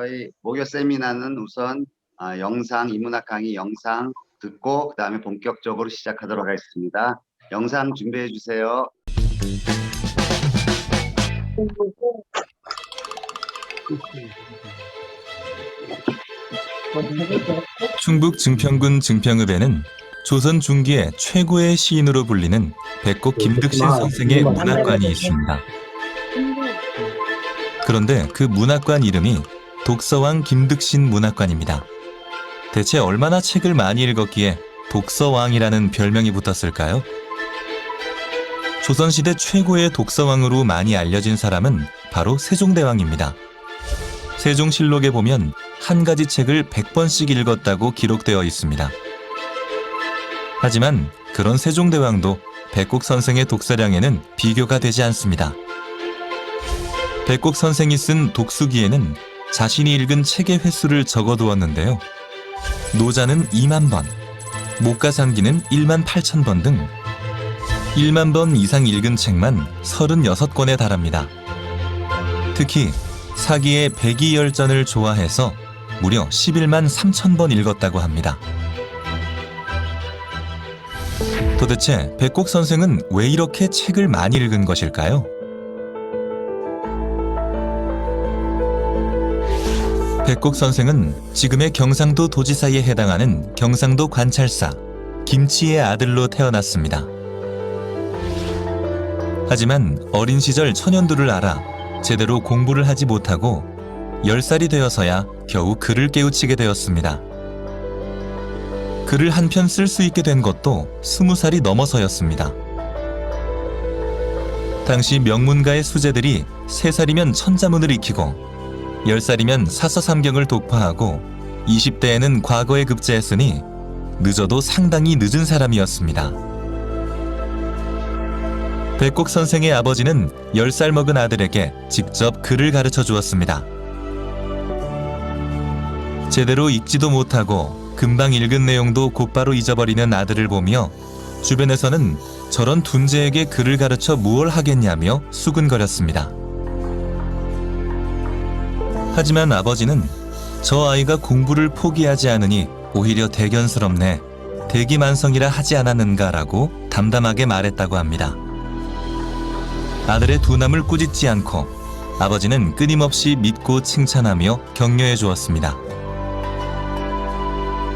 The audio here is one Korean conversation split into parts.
저희 목요 세미나는 우선 영상, 인문학 강의 영상 듣고 그다음에 본격적으로 시작하도록 하겠습니다. 영상 준비해 주세요. 충북 증평군 증평읍에는 조선 중기의 최고의 시인으로 불리는 백곡 김득신 선생의 문학관이 있습니다. 그런데 그 문학관 이름이 독서왕 김득신 문학관입니다. 대체 얼마나 책을 많이 읽었기에 독서왕이라는 별명이 붙었을까요? 조선시대 최고의 독서왕으로 많이 알려진 사람은 바로 세종대왕입니다. 세종실록에 보면 한 가지 책을 100번씩 읽었다고 기록되어 있습니다. 하지만 그런 세종대왕도 백곡 선생의 독서량에는 비교가 되지 않습니다. 백곡 선생이 쓴 독수기에는 자신이 읽은 책의 횟수를 적어두었는데요. 노자는 2만 번, 목가상기는 1만 8천 번 등 1만 번 이상 읽은 책만 36권에 달합니다. 특히 사기의 백이열전을 좋아해서 무려 11만 3천 번 읽었다고 합니다. 도대체 백곡 선생은 왜 이렇게 책을 많이 읽은 것일까요? 백곡 선생은 지금의 경상도 도지사에 해당하는 경상도 관찰사 김치의 아들로 태어났습니다. 하지만 어린 시절 천연두를 알아 제대로 공부를 하지 못하고 10살이 되어서야 겨우 글을 깨우치게 되었습니다. 글을 한 편 쓸 수 있게 된 것도 20살이 넘어서였습니다. 당시 명문가의 수재들이 3살이면 천자문을 익히고 10살이면 사서삼경을 독파하고 20대에는 과거에 급제했으니 늦어도 상당히 늦은 사람이었습니다. 백곡 선생의 아버지는 10살 먹은 아들에게 직접 글을 가르쳐 주었습니다. 제대로 읽지도 못하고 금방 읽은 내용도 곧바로 잊어버리는 아들을 보며 주변에서는 저런 둔재에게 글을 가르쳐 무얼 하겠냐며 수근거렸습니다. 하지만 아버지는 저 아이가 공부를 포기하지 않으니 오히려 대견스럽네, 대기만성이라 하지 않았는가라고 담담하게 말했다고 합니다. 아들의 둔함을 꾸짖지 않고 아버지는 끊임없이 믿고 칭찬하며 격려해 주었습니다.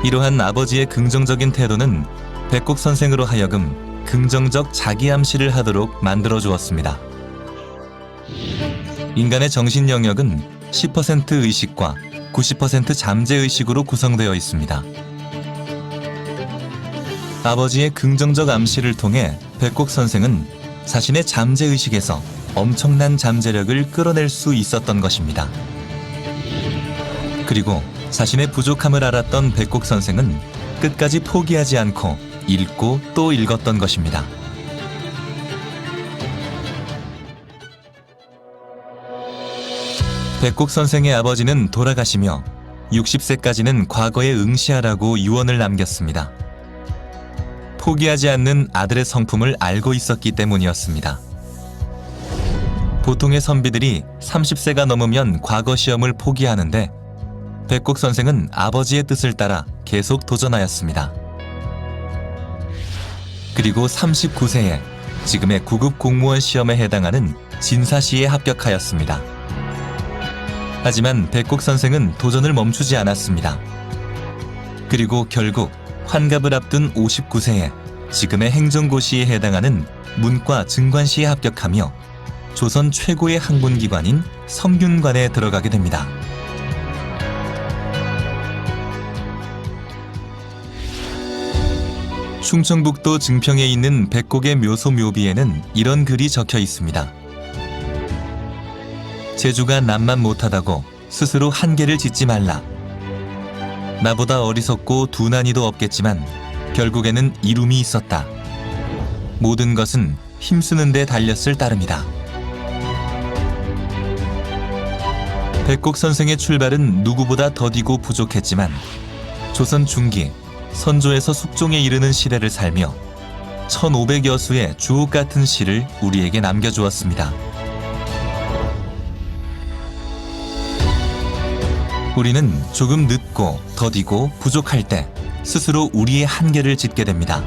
이러한 아버지의 긍정적인 태도는 백곡 선생으로 하여금 긍정적 자기암시를 하도록 만들어 주었습니다. 인간의 정신 영역은 10% 의식과 90% 잠재의식으로 구성되어 있습니다. 아버지의 긍정적 암시를 통해 백곡 선생은 자신의 잠재의식에서 엄청난 잠재력을 끌어낼 수 있었던 것입니다. 그리고 자신의 부족함을 알았던 백곡 선생은 끝까지 포기하지 않고 읽고 또 읽었던 것입니다. 백곡 선생의 아버지는 돌아가시며 60세까지는 과거에 응시하라고 유언을 남겼습니다. 포기하지 않는 아들의 성품을 알고 있었기 때문이었습니다. 보통의 선비들이 30세가 넘으면 과거 시험을 포기하는데 백곡 선생은 아버지의 뜻을 따라 계속 도전하였습니다. 그리고 39세에 지금의 구급 공무원 시험에 해당하는 진사시에 합격하였습니다. 하지만 백곡 선생은 도전을 멈추지 않았습니다. 그리고 결국 환갑을 앞둔 59세에 지금의 행정고시에 해당하는 문과 증관시에 합격하며 조선 최고의 학문기관인 성균관에 들어가게 됩니다. 충청북도 증평에 있는 백곡의 묘소 묘비에는 이런 글이 적혀 있습니다. 제주가 남만 못하다고 스스로 한계를 짓지 말라. 나보다 어리석고 둔한이도 없겠지만 결국에는 이룸이 있었다. 모든 것은 힘쓰는 데 달렸을 따름이다. 백곡 선생의 출발은 누구보다 더디고 부족했지만 조선 중기 선조에서 숙종에 이르는 시대를 살며 1500여 수의 주옥 같은 시를 우리에게 남겨주었습니다. 우리는 조금 늦고 더디고 부족할 때 스스로 우리의 한계를 짚게 됩니다.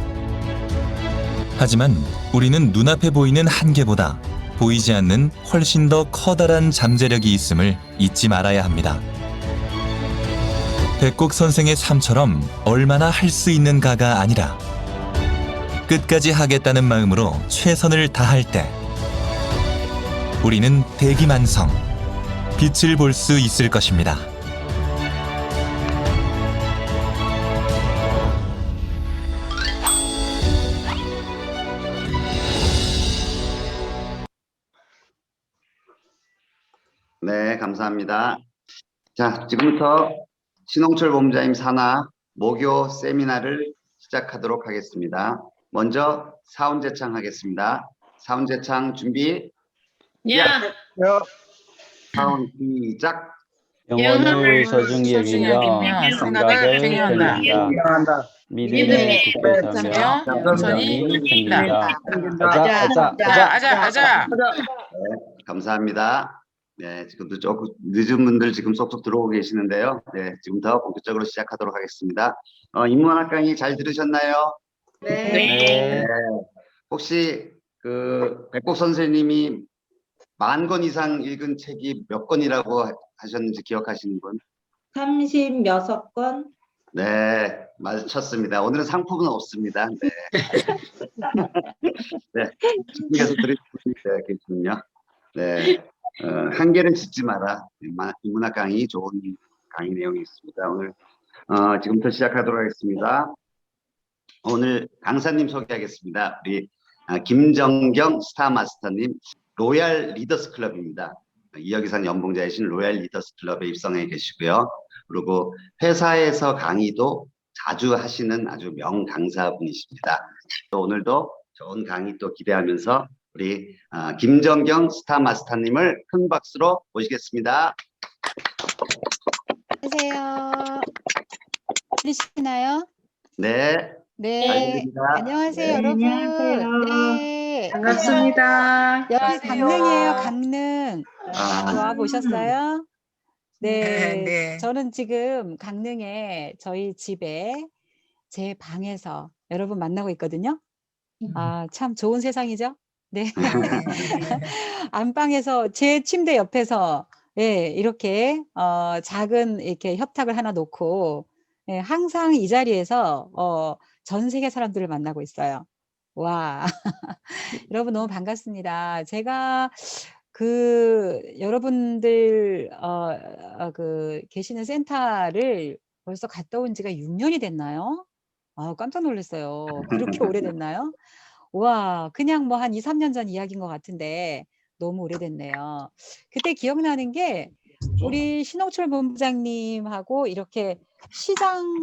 하지만 우리는 눈앞에 보이는 한계보다 보이지 않는 훨씬 더 커다란 잠재력이 있음을 잊지 말아야 합니다. 백곡 선생의 삶처럼 얼마나 할 수 있는가가 아니라 끝까지 하겠다는 마음으로 최선을 다할 때 우리는 대기만성, 빛을 볼 수 있을 것입니다. 네, 감사합니다. 자, 지금부터 신홍철 본부장님 산하 모교 세미나를 시작하도록 하겠습니다. 먼저 사운제창 하겠습니다. 사운제창 준비. 야, 사운 시작. 영혼을 영혼을 소중히 여기며 여기며 생각을 생각을 챙긴다. 믿음이 굳게 서며 천천히 천천히 챙긴다. 챙긴다. 아자. 감사합니다. 네, 지금도 조금 늦은 분들 지금 쏙쏙 들어오고 계시는데요. 네, 지금부터 본격적으로 시작하도록 하겠습니다. 인문학 강의 잘 들으셨나요? 네. 혹시 그 백곡 선생님이 10,000권 이상 읽은 책이 몇 권이라고 하셨는지 기억하시는 분? 36건. 네, 맞췄습니다. 오늘은 상품은 없습니다. 네. 네, 준비해서 드릴 분이 계시군요. 네, 한계는 짓지 마라. 인문학 강의 좋은 강의 내용이 있습니다. 오늘 지금부터 시작하도록 하겠습니다. 오늘 강사님 소개하겠습니다. 우리 김정경 스타마스터님, 로얄 리더스 클럽입니다. 이혁이산 연봉자이신 로얄 리더스 클럽에 입성해 계시고요. 그리고 회사에서 강의도 자주 하시는 아주 명강사분이십니다. 또 오늘도 좋은 강의 또 기대하면서 우리 김정경 스타마스터님을 큰 박수로 모시겠습니다. 안녕하세요. 들리시나요? 네, 잘 네. 들립니다. 안녕하세요, 네. 여러분. 안녕하세요. 네. 반갑습니다. 여기 강릉이에요, 강릉. 와 보셨어요? 네. 네. 저는 지금 강릉에 저희 집에 제 방에서 여러분 만나고 있거든요. 아, 참 좋은 세상이죠? 네. 안방에서 제 침대 옆에서 예, 이렇게 작은 이렇게 협탁을 하나 놓고 예, 항상 이 자리에서 전 세계 사람들을 만나고 있어요. 와. 여러분 너무 반갑습니다. 제가 여러분들 그 계시는 센터를 벌써 갔다 온 지가 6년이 됐나요? 아, 깜짝 놀랐어요. 그렇게 오래됐나요? 와, 그냥 뭐 한 2-3년 전 이야기인 것 같은데 너무 오래됐네요. 그때 기억나는 게 우리 신홍철 본부장님하고 이렇게 시장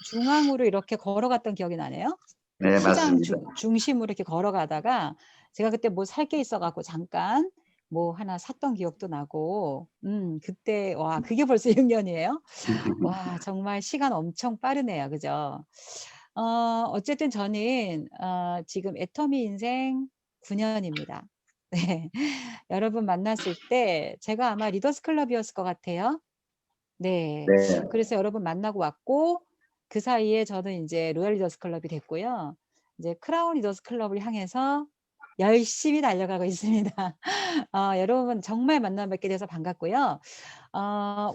중앙으로 이렇게 걸어갔던 기억이 나네요. 네, 시장 맞습니다. 중심으로 이렇게 걸어가다가 제가 그때 뭐 살 게 있어 갖고 잠깐 뭐 하나 샀던 기억도 나고 그때 와 그게 벌써 6년이에요. 와 정말 시간 엄청 빠르네요. 그죠? 어쨌든 저는 지금 애터미 인생 9년입니다. 네. 여러분 만났을 때 제가 아마 리더스 클럽이었을 것 같아요. 네. 네, 그래서 여러분 만나고 왔고 그 사이에 저는 이제 로얄 리더스 클럽이 됐고요. 이제 크라운 리더스 클럽을 향해서 열심히 달려가고 있습니다. 여러분 정말 만나 뵙게 돼서 반갑고요.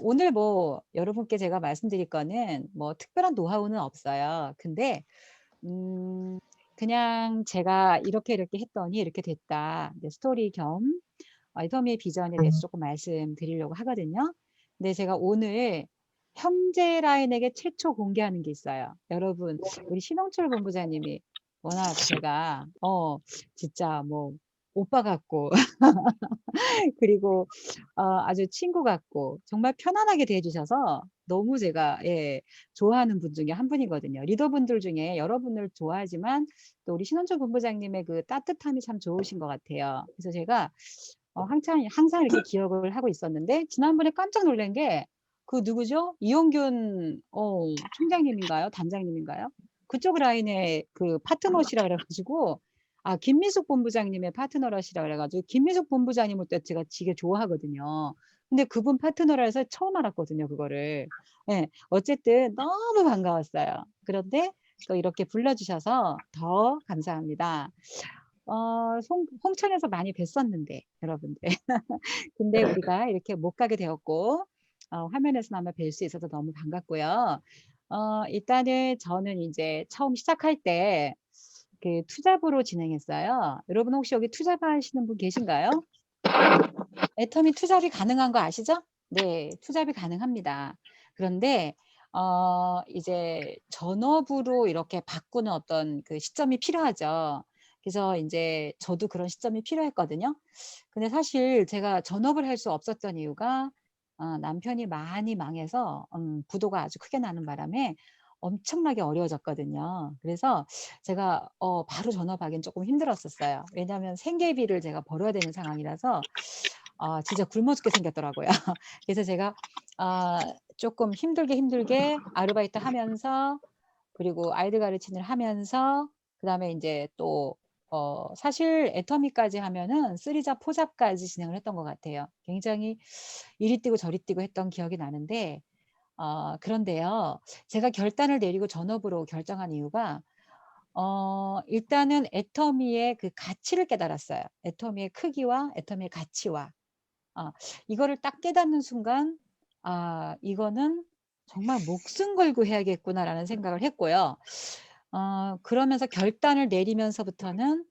오늘 뭐 여러분께 제가 말씀드릴 거는 뭐 특별한 노하우는 없어요. 근데 그냥 제가 이렇게 했더니 이렇게 됐다. 네, 스토리 겸 애터미의 비전에 대해서 조금 말씀드리려고 하거든요. 근데 제가 오늘 형제 라인에게 최초 공개하는 게 있어요. 여러분, 우리 신홍철 본부장님이 워낙 제가 진짜 뭐 오빠 같고 그리고 아주 친구 같고 정말 편안하게 대해주셔서 너무 제가 예, 좋아하는 분 중에 한 분이거든요. 리더분들 중에 여러분을 좋아하지만 또 우리 신원철 본부장님의 그 따뜻함이 참 좋으신 것 같아요. 그래서 제가 항상 이렇게 기억을 하고 있었는데 지난번에 깜짝 놀란 게 그 누구죠? 이용균 총장님인가요? 단장님인가요? 그쪽 라인의 그 파트너시라 그래가지고 김미숙 본부장님의 파트너라시라 그래가지고 김미숙 본부장님을 또 제가 되게 좋아하거든요. 근데 그분 파트너라 해서 처음 알았거든요, 그거를. 예, 어쨌든 너무 반가웠어요. 그런데 또 이렇게 불러주셔서 더 감사합니다. 홍천에서 많이 뵀었는데, 여러분들. 근데 우리가 이렇게 못 가게 되었고, 화면에서나마 뵐 수 있어서 너무 반갑고요. 일단은 저는 이제 처음 시작할 때 그 투잡으로 진행했어요. 여러분 혹시 여기 투잡 하시는 분 계신가요? 애터미 투잡이 가능한 거 아시죠? 네, 투잡이 가능합니다. 그런데 이제 전업으로 이렇게 바꾸는 어떤 그 시점이 필요하죠. 그래서 이제 저도 그런 시점이 필요했거든요. 근데 사실 제가 전업을 할 수 없었던 이유가 남편이 많이 망해서 부도가 아주 크게 나는 바람에 엄청나게 어려워졌거든요. 그래서 제가 바로 전업하기는 조금 힘들었었어요. 왜냐하면 생계비를 제가 벌어야 되는 상황이라서 진짜 굶어 죽게 생겼더라고요. 그래서 제가 조금 힘들게 아르바이트 하면서 그리고 아이들 가르치는 일 하면서 그다음에 이제 또 사실 애터미까지 하면은 쓰리잡, 포잡까지 진행을 했던 것 같아요. 굉장히 이리 뛰고 저리 뛰고 했던 기억이 나는데 그런데요. 제가 결단을 내리고 전업으로 결정한 이유가 일단은 애터미의 그 가치를 깨달았어요. 애터미의 크기와 애터미의 가치와 이거를 딱 깨닫는 순간 이거는 정말 목숨 걸고 해야겠구나라는 생각을 했고요. 그러면서 결단을 내리면서부터는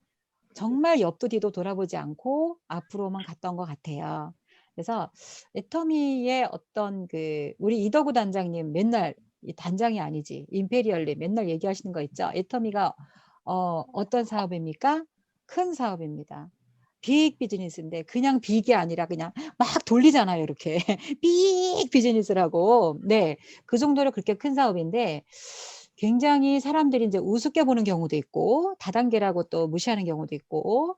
정말 옆도 뒤도 돌아보지 않고 앞으로만 갔던 것 같아요. 그래서 애터미의 어떤 그 우리 이덕우 단장님 맨날 단장이 아니지 임페리얼리 맨날 얘기하시는 거 있죠. 애터미가 어떤 사업입니까? 큰 사업입니다. 빅 비즈니스인데 그냥 빅이 아니라 그냥 막 돌리잖아요. 이렇게 빅 비즈니스라고. 네, 그 정도로 그렇게 큰 사업인데 굉장히 사람들이 이제 우습게 보는 경우도 있고 다단계라고 또 무시하는 경우도 있고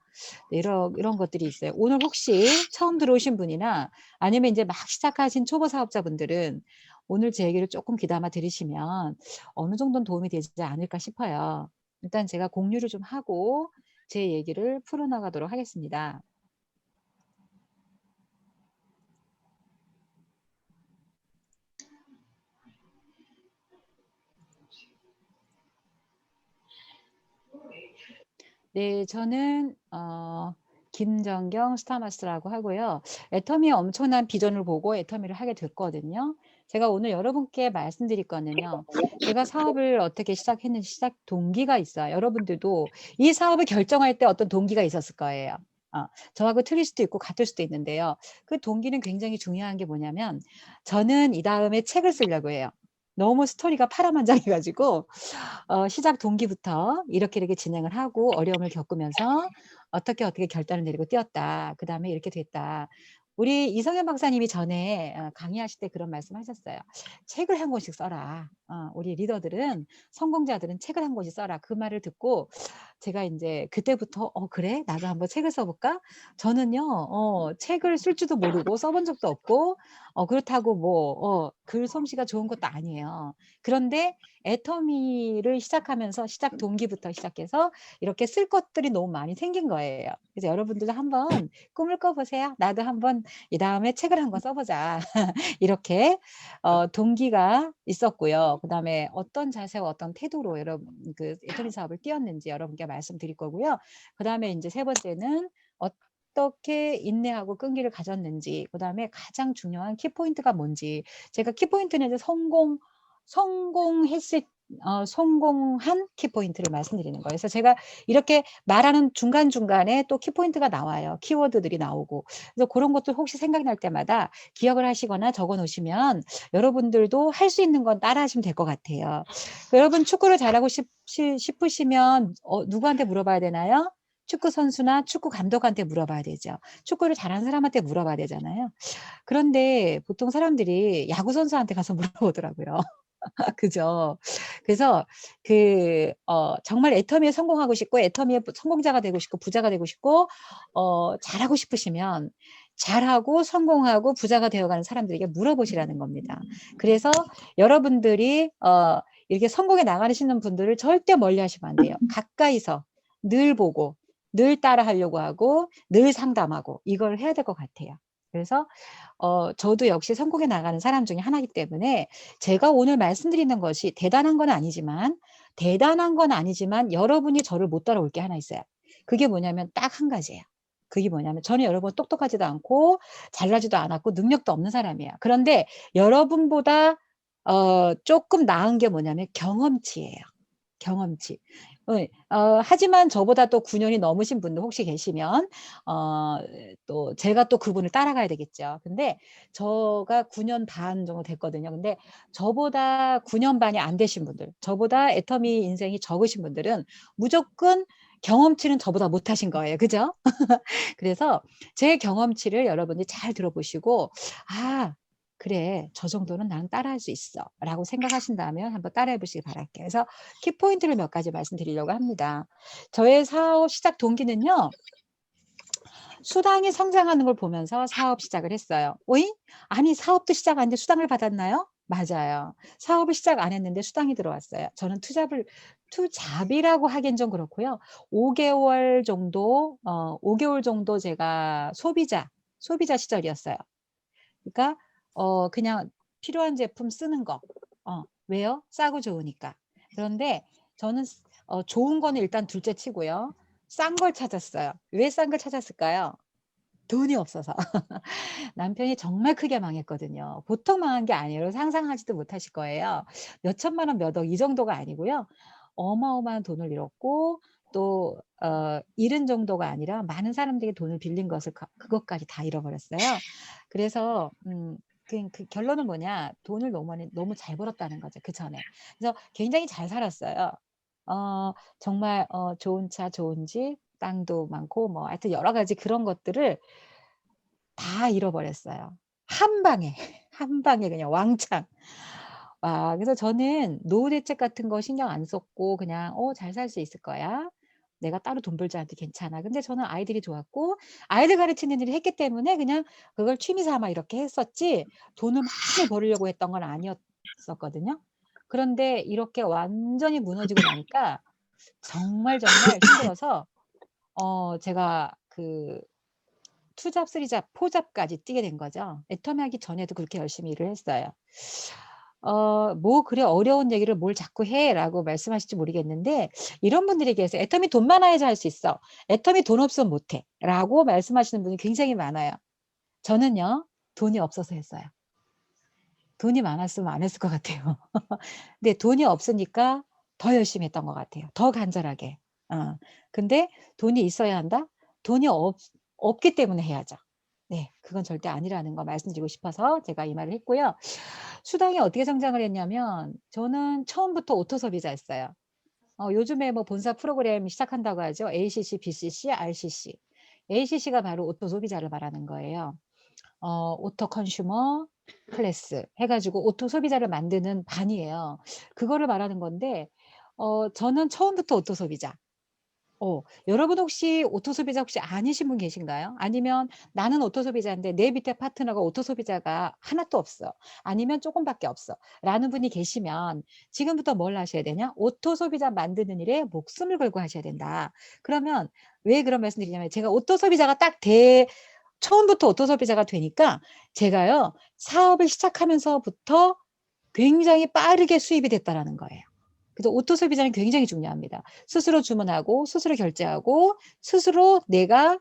네, 이런 것들이 있어요. 오늘 혹시 처음 들어오신 분이나 아니면 이제 막 시작하신 초보 사업자분들은 오늘 제 얘기를 조금 귀담아 들으시면 어느 정도는 도움이 되지 않을까 싶어요. 일단 제가 공유를 좀 하고 제 얘기를 풀어나가도록 하겠습니다. 네, 저는 김정경 스타마스터라고 하고요. 애터미의 엄청난 비전을 보고 애터미를 하게 됐거든요. 제가 오늘 여러분께 말씀드릴 거는요. 제가 사업을 어떻게 시작했는지 시작 동기가 있어요. 여러분들도 이 사업을 결정할 때 어떤 동기가 있었을 거예요. 저하고 틀릴 수도 있고 같을 수도 있는데요. 그 동기는 굉장히 중요한 게 뭐냐면 저는 이 다음에 책을 쓰려고 해요. 너무 스토리가 파란만장해가지고 시작 동기부터 이렇게 진행을 하고 어려움을 겪으면서 어떻게 결단을 내리고 뛰었다. 그 다음에 이렇게 됐다. 우리 이성현 박사님이 전에 강의하실 때 그런 말씀 하셨어요. 책을 한 권씩 써라. 우리 리더들은 성공자들은 책을 한 권씩 써라. 그 말을 듣고 제가 이제 그때부터 그래? 나도 한번 책을 써볼까? 저는요 책을 쓸 줄도 모르고 써본 적도 없고 그렇다고 뭐 글 솜씨가 좋은 것도 아니에요. 그런데 애터미를 시작하면서 시작 동기부터 시작해서 이렇게 쓸 것들이 너무 많이 생긴 거예요. 그래서 여러분들도 한번 꿈을 꿔보세요. 나도 한번 이 다음에 책을 한권 써보자. 이렇게 동기가 있었고요. 그 다음에 어떤 자세와 어떤 태도로 여러분 그 애터미 사업을 뛰었는지 여러분께 말씀드릴 거고요. 그 다음에 이제 세 번째는 어떻게 인내하고 끈기를 가졌는지, 그 다음에 가장 중요한 키포인트가 뭔지, 제가 키포인트는 이제 성공한 키포인트를 말씀드리는 거예요. 그래서 제가 이렇게 말하는 중간중간에 또 키포인트가 나와요. 키워드들이 나오고. 그래서 그런 것들 혹시 생각날 때마다 기억을 하시거나 적어 놓으시면 여러분들도 할 수 있는 건 따라 하시면 될 것 같아요. 여러분 축구를 잘하고 싶으시면 누구한테 물어봐야 되나요? 축구 선수나 축구 감독한테 물어봐야 되죠. 축구를 잘하는 사람한테 물어봐야 되잖아요. 그런데 보통 사람들이 야구 선수한테 가서 물어보더라고요. 그죠. 그래서 정말 애터미에 성공하고 싶고 애터미의 성공자가 되고 싶고 부자가 되고 싶고 잘하고 싶으시면 잘하고 성공하고 부자가 되어가는 사람들에게 물어보시라는 겁니다. 그래서 여러분들이 이렇게 성공에 나가시는 분들을 절대 멀리 하시면 안 돼요. 가까이서 늘 보고 늘 따라하려고 하고 늘 상담하고 이걸 해야 될 것 같아요. 그래서 저도 역시 성공해 나가는 사람 중에 하나이기 때문에 제가 오늘 말씀드리는 것이 대단한 건 아니지만 여러분이 저를 못 따라올 게 하나 있어요. 그게 뭐냐면 딱 한 가지예요. 그게 뭐냐면 저는 여러분 똑똑하지도 않고 잘나지도 않았고 능력도 없는 사람이에요. 그런데 여러분보다 조금 나은 게 뭐냐면 경험치예요. 경험치. 하지만 저보다 또 9년이 넘으신 분들 혹시 계시면 또 제가 또 그분을 따라가야 되겠죠. 근데 저가 9년 반 정도 됐거든요. 근데 저보다 9년 반이 안 되신 분들, 저보다 애터미 인생이 적으신 분들은 무조건 경험치는 저보다 못하신 거예요. 그죠? 그래서 제 경험치를 여러분이 잘 들어보시고 그래, 저 정도는 나는 따라할 수 있어 라고 생각하신다면 한번 따라해 보시기 바랄게요. 그래서 키포인트를 몇 가지 말씀드리려고 합니다. 저의 사업 시작 동기는요. 수당이 성장하는 걸 보면서 사업 시작을 했어요. 오잉? 아니 사업도 시작 안 했는데 수당을 받았나요? 맞아요. 사업을 시작 안 했는데 수당이 들어왔어요. 저는 투잡이라고 하긴 좀 그렇고요. 5개월 정도 제가 소비자 시절이었어요. 그러니까 그냥 필요한 제품 쓰는 거. 왜요? 싸고 좋으니까. 그런데 저는 좋은 거는 일단 둘째 치고요. 싼 걸 찾았어요. 왜 싼 걸 찾았을까요? 돈이 없어서. 남편이 정말 크게 망했거든요. 보통 망한 게 아니에요. 상상하지도 못하실 거예요. 몇 천만 원, 몇 억 이 정도가 아니고요. 어마어마한 돈을 잃었고 또 잃은 정도가 아니라 많은 사람들이 돈을 빌린 것을 그것까지 다 잃어버렸어요. 그래서 그 결론은 뭐냐? 돈을 너무 잘 벌었다는 거죠. 그 전에. 그래서 굉장히 잘 살았어요. 정말 좋은 차, 좋은 집, 땅도 많고 뭐 하여튼 여러 가지 그런 것들을 다 잃어버렸어요. 한 방에 그냥 왕창. 그래서 저는 노후 대책 같은 거 신경 안 썼고 그냥 잘 살 수 있을 거야. 내가 따로 돈 벌지 않아도 괜찮아. 근데 저는 아이들이 좋았고 아이들 가르치는 일을 했기 때문에 그냥 그걸 취미 삼아 이렇게 했었지 돈을 많이 벌으려고 했던 건 아니었었거든요. 그런데 이렇게 완전히 무너지고 나니까 정말 힘들어서 제가 그 투잡, 쓰리잡, 포잡까지 뛰게 된 거죠. 애터미 하기 전에도 그렇게 열심히 일을 했어요. 뭐 그래 어려운 얘기를 뭘 자꾸 해라고 말씀하실지 모르겠는데 이런 분들이 계세요. 애터미 돈 많아야지 할 수 있어. 애터미 돈 없으면 못해. 라고 말씀하시는 분이 굉장히 많아요. 저는요. 돈이 없어서 했어요. 돈이 많았으면 안 했을 것 같아요. 근데 돈이 없으니까 더 열심히 했던 것 같아요. 더 간절하게. 근데 돈이 있어야 한다? 돈이 없기 때문에 해야죠. 네, 그건 절대 아니라는 거 말씀드리고 싶어서 제가 이 말을 했고요. 수당이 어떻게 성장을 했냐면 저는 처음부터 오토 소비자였어요. 요즘에 뭐 본사 프로그램 시작한다고 하죠. ACC, BCC, RCC. ACC가 바로 오토 소비자를 말하는 거예요. 오토 컨슈머 클래스 해가지고 오토 소비자를 만드는 반이에요. 그거를 말하는 건데 저는 처음부터 오토 소비자. 여러분 혹시 오토 소비자 혹시 아니신 분 계신가요? 아니면 나는 오토 소비자인데 내 밑에 파트너가 오토 소비자가 하나도 없어. 아니면 조금밖에 없어. 라는 분이 계시면 지금부터 뭘 하셔야 되냐? 오토 소비자 만드는 일에 목숨을 걸고 하셔야 된다. 그러면 왜 그런 말씀 드리냐면 제가 오토 소비자가 처음부터 오토 소비자가 되니까 제가요. 사업을 시작하면서부터 굉장히 빠르게 수입이 됐다라는 거예요. 그래서 오토 소비자는 굉장히 중요합니다. 스스로 주문하고 스스로 결제하고 스스로 내가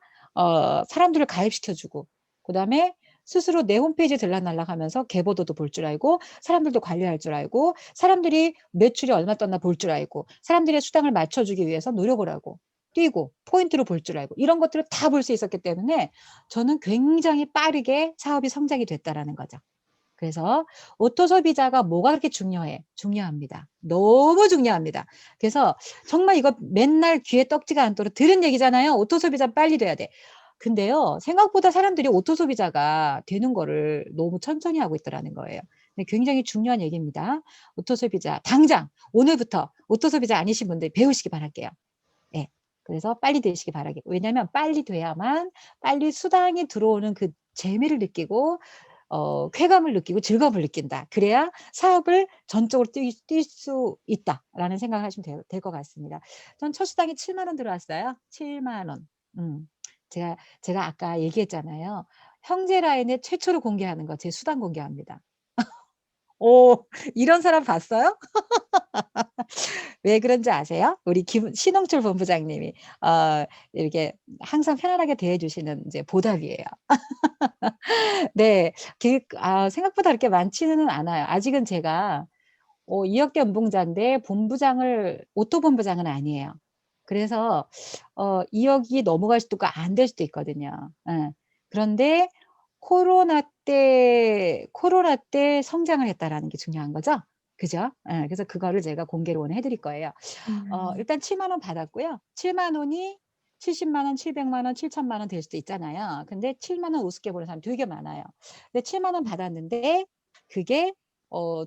사람들을 가입시켜주고 그다음에 스스로 내 홈페이지 들락날락하면서 개보도도 볼 줄 알고 사람들도 관리할 줄 알고 사람들이 매출이 얼마 떴나 볼 줄 알고 사람들의 수당을 맞춰주기 위해서 노력을 하고 뛰고 포인트로 볼 줄 알고 이런 것들을 다 볼 수 있었기 때문에 저는 굉장히 빠르게 사업이 성장이 됐다라는 거죠. 그래서 오토 소비자가 뭐가 그렇게 중요합니다. 너무 중요합니다. 그래서 정말 이거 맨날 귀에 떡지가 않도록 들은 얘기잖아요. 오토 소비자 빨리 돼야 돼. 근데요. 생각보다 사람들이 오토 소비자가 되는 거를 너무 천천히 하고 있더라는 거예요. 근데 굉장히 중요한 얘기입니다. 오토 소비자 당장 오늘부터 오토 소비자 아니신 분들 배우시기 바랄게요. 네. 그래서 빨리 되시기 바라게. 왜냐하면 빨리 돼야만 빨리 수당이 들어오는 그 재미를 느끼고 쾌감을 느끼고 즐거움을 느낀다. 그래야 사업을 전적으로 뛸 수 있다라는 생각을 하시면 될 것 같습니다. 전 첫 수당이 7만 원 들어왔어요. 7만 원. 제가 아까 얘기했잖아요. 형제 라인에 최초로 공개하는 거 제 수당 공개합니다. 오, 이런 사람 봤어요? 왜 그런지 아세요? 우리 신홍철 본부장님이 이렇게 항상 편안하게 대해주시는 이제 보답이에요. 네, 생각보다 그렇게 많지는 않아요. 아직은 제가 2억대 연봉자인데 오토 본부장은 아니에요. 그래서 2억이 넘어갈 수도 있고 안 될 수도 있거든요. 예. 그런데 코로나 때 성장을 했다라는 게 중요한 거죠. 그죠? 예, 그래서 그거를 제가 공개로 오늘 해드릴 거예요. 일단 7만 원 받았고요. 7만 원이 70만 원, 700만 원, 7천만 원 될 수도 있잖아요. 근데 7만 원 우습게 보는 사람 되게 많아요. 근데 7만 원 받았는데 그게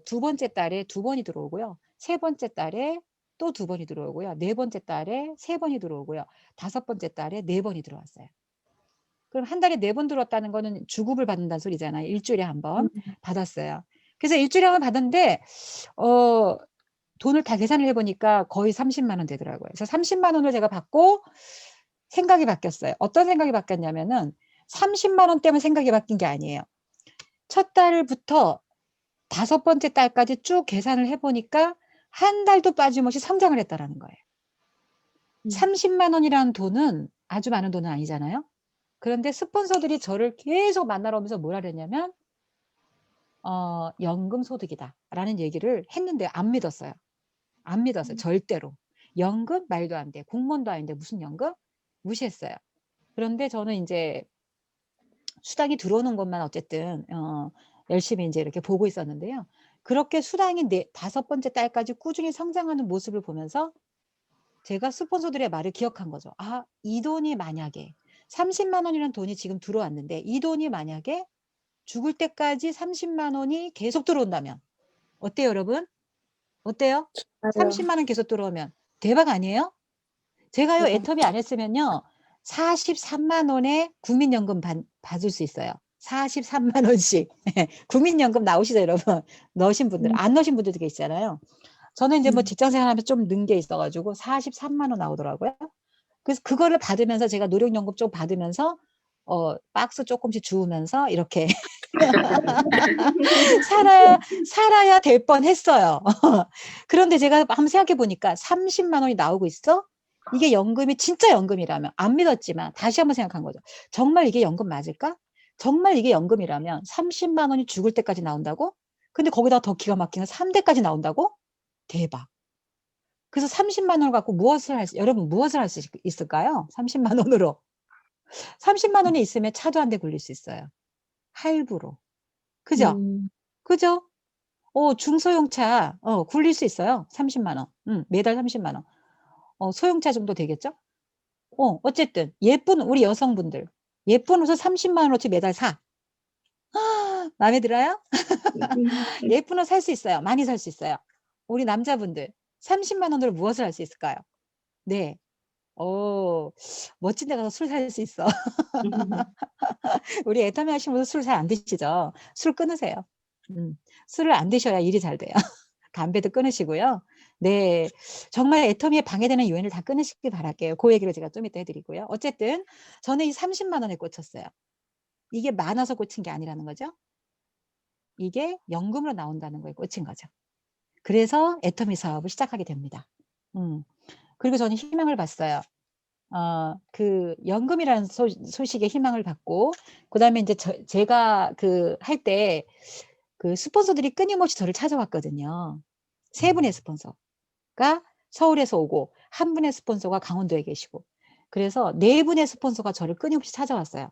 두 번째 달에 2번이 들어오고요. 세 번째 달에 또 2번이 들어오고요. 네 번째 달에 3번이 들어오고요. 5번째 달에 4번이 들어왔어요. 그럼 한 달에 4번 들어왔다는 거는 주급을 받는다는 소리잖아요. 일주일에 한 번 받았어요. 그래서 일주일에 한 번 받았는데 돈을 다 계산을 해보니까 거의 30만 원 되더라고요. 그래서 30만 원을 제가 받고 생각이 바뀌었어요. 어떤 생각이 바뀌었냐면은 30만 원 때문에 생각이 바뀐 게 아니에요. 첫 달부터 5번째 달까지 쭉 계산을 해보니까 한 달도 빠짐없이 성장을 했다라는 거예요. 30만 원이라는 돈은 아주 많은 돈은 아니잖아요. 그런데 스폰서들이 저를 계속 만나러 오면서 뭐라 그랬냐면 연금 소득이다 라는 얘기를 했는데 안 믿었어요. 안 믿었어요. 절대로. 연금? 말도 안 돼. 공무원도 아닌데 무슨 연금? 무시했어요. 그런데 저는 이제 수당이 들어오는 것만 어쨌든 열심히 이제 이렇게 보고 있었는데요. 그렇게 수당이 5번째 달까지 꾸준히 성장하는 모습을 보면서 제가 스폰서들의 말을 기억한 거죠. 아, 이 돈이 만약에 30만 원이라는 돈이 지금 들어왔는데 이 돈이 만약에 죽을 때까지 30만 원이 계속 들어온다면 어때요, 여러분? 어때요? 30만 원 계속 들어오면 대박 아니에요? 제가요, 애터미 안 했으면요, 43만 원의 국민연금 받을 수 있어요. 43만 원씩. 국민연금 나오시죠, 여러분? 넣으신 분들. 안 넣으신 분들도 계시잖아요. 저는 이제 뭐 직장 생활하면서 좀 는 게 있어가지고 43만 원 나오더라고요. 그래서 그거를 받으면서 제가 노령연금 좀 받으면서 박스 조금씩 주우면서 이렇게 살아야 될 뻔했어요. 그런데 제가 한번 생각해 보니까 30만 원이 나오고 있어? 이게 연금이 진짜 연금이라면 안 믿었지만 다시 한번 생각한 거죠. 정말 이게 연금 맞을까? 정말 이게 연금이라면 30만 원이 죽을 때까지 나온다고? 근데 거기다 더 기가 막히는 3대까지 나온다고? 대박. 그래서 30만 원을 갖고 여러분 무엇을 할 수 있을까요? 30만 원으로. 30만 원이 있으면 차도 한 대 굴릴 수 있어요. 할부로. 그죠? 그죠? 중소형차 굴릴 수 있어요. 30만 원. 매달 30만 원. 소형차 정도 되겠죠? 어쨌든 예쁜 우리 여성분들 예쁜 옷을 30만 원어치 매달 사. 마음에 들어요? 예쁜 옷 살 수 있어요. 많이 살 수 있어요. 우리 남자분들 30만 원으로 무엇을 할 수 있을까요? 네. 멋진 데 가서 술 살 수 있어. 우리 애터미 하시는 분들 술 잘 안 드시죠? 술 끊으세요. 술을 안 드셔야 일이 잘 돼요. 담배도 끊으시고요. 네, 정말 애터미에 방해되는 요인을 다 끊으시길 바랄게요. 그 얘기를 제가 좀 이따 해드리고요. 어쨌든 저는 이 30만 원에 꽂혔어요. 이게 많아서 꽂힌 게 아니라는 거죠. 이게 연금으로 나온다는 거에 꽂힌 거죠. 그래서 애터미 사업을 시작하게 됩니다. 그리고 저는 희망을 봤어요. 그 연금이라는 소식에 희망을 받고 그다음에 이제 제가 할 때 그 스폰서들이 끊임없이 저를 찾아왔거든요. 3분의 스폰서가 서울에서 오고 1분의 스폰서가 강원도에 계시고 그래서 4분의 스폰서가 저를 끊임없이 찾아왔어요.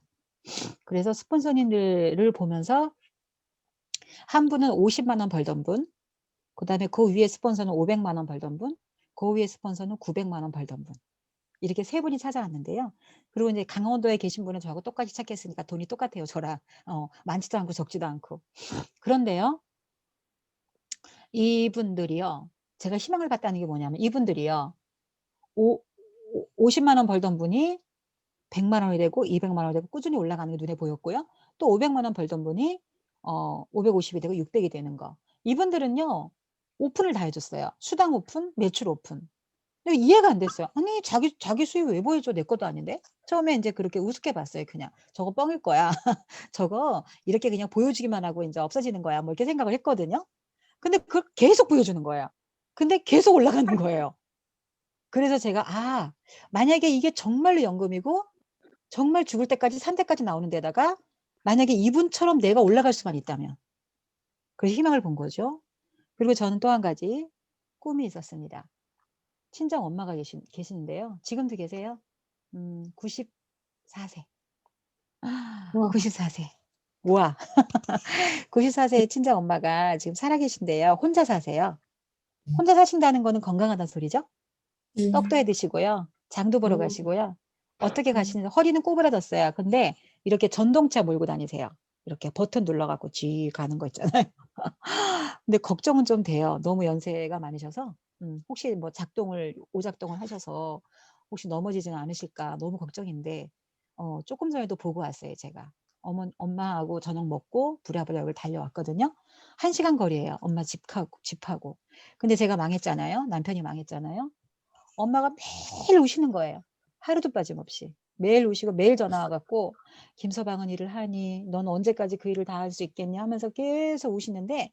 그래서 스폰서님들을 보면서 한 분은 50만 원 벌던 분, 그다음에 그 위에 스폰서는 500만 원 벌던 분, 그 위에 스폰서는 900만 원 벌던 분. 이렇게 3분이 찾아왔는데요. 그리고 이제 강원도에 계신 분은 저하고 똑같이 찾겠으니까 돈이 똑같아요. 저랑 많지도 않고 적지도 않고. 그런데요. 이분들이요. 제가 희망을 봤다는 게 뭐냐면 이분들이요. 50만 원 벌던 분이 100만 원이 되고 200만 원이 되고 꾸준히 올라가는 게 눈에 보였고요. 또 500만 원 벌던 분이 550이 되고 600이 되는 거. 이분들은요, 오픈을 다 해줬어요. 수당 오픈, 매출 오픈. 근데 이해가 안 됐어요. 아니, 자기 수입 왜 보여줘? 내 것도 아닌데? 처음에 이제 그렇게 우습게 봤어요, 그냥. 저거 뻥일 거야. 저거 이렇게 그냥 보여주기만 하고 이제 없어지는 거야. 뭐 이렇게 생각을 했거든요. 근데 그 계속 보여주는 거예요. 근데 계속 올라가는 거예요. 그래서 제가, 만약에 이게 정말로 연금이고, 정말 죽을 때까지 산 데까지 나오는 데다가, 만약에 이분처럼 내가 올라갈 수만 있다면. 그래서 희망을 본 거죠. 그리고 저는 또 한 가지 꿈이 있었습니다. 친정 엄마가 계시는데요. 지금도 계세요. 94세. 94세. 우와. 94세의 친정 엄마가 지금 살아계신데요. 혼자 사세요. 혼자 사신다는 거는 건강하다는 소리죠. 떡도 해 드시고요. 장도 보러 가시고요. 어떻게 가시는지 허리는 꼬부라졌어요. 근데 이렇게 전동차 몰고 다니세요. 이렇게 버튼 눌러갖고 쥐 가는 거 있잖아요. 근데 걱정은 좀 돼요. 너무 연세가 많으셔서 혹시 뭐 오작동을 하셔서 혹시 넘어지지는 않으실까 너무 걱정인데 조금 전에도 보고 왔어요, 제가. 엄마하고 저녁 먹고 부랴부랴 여기 달려왔거든요. 1시간 거리예요. 엄마 집하고. 근데 제가 망했잖아요. 남편이 망했잖아요. 엄마가 매일 우시는 거예요. 하루도 빠짐없이. 매일 우시고 매일 전화 와갖고 김서방은 일을 하니 넌 언제까지 그 일을 다 할 수 있겠냐 하면서 계속 우시는데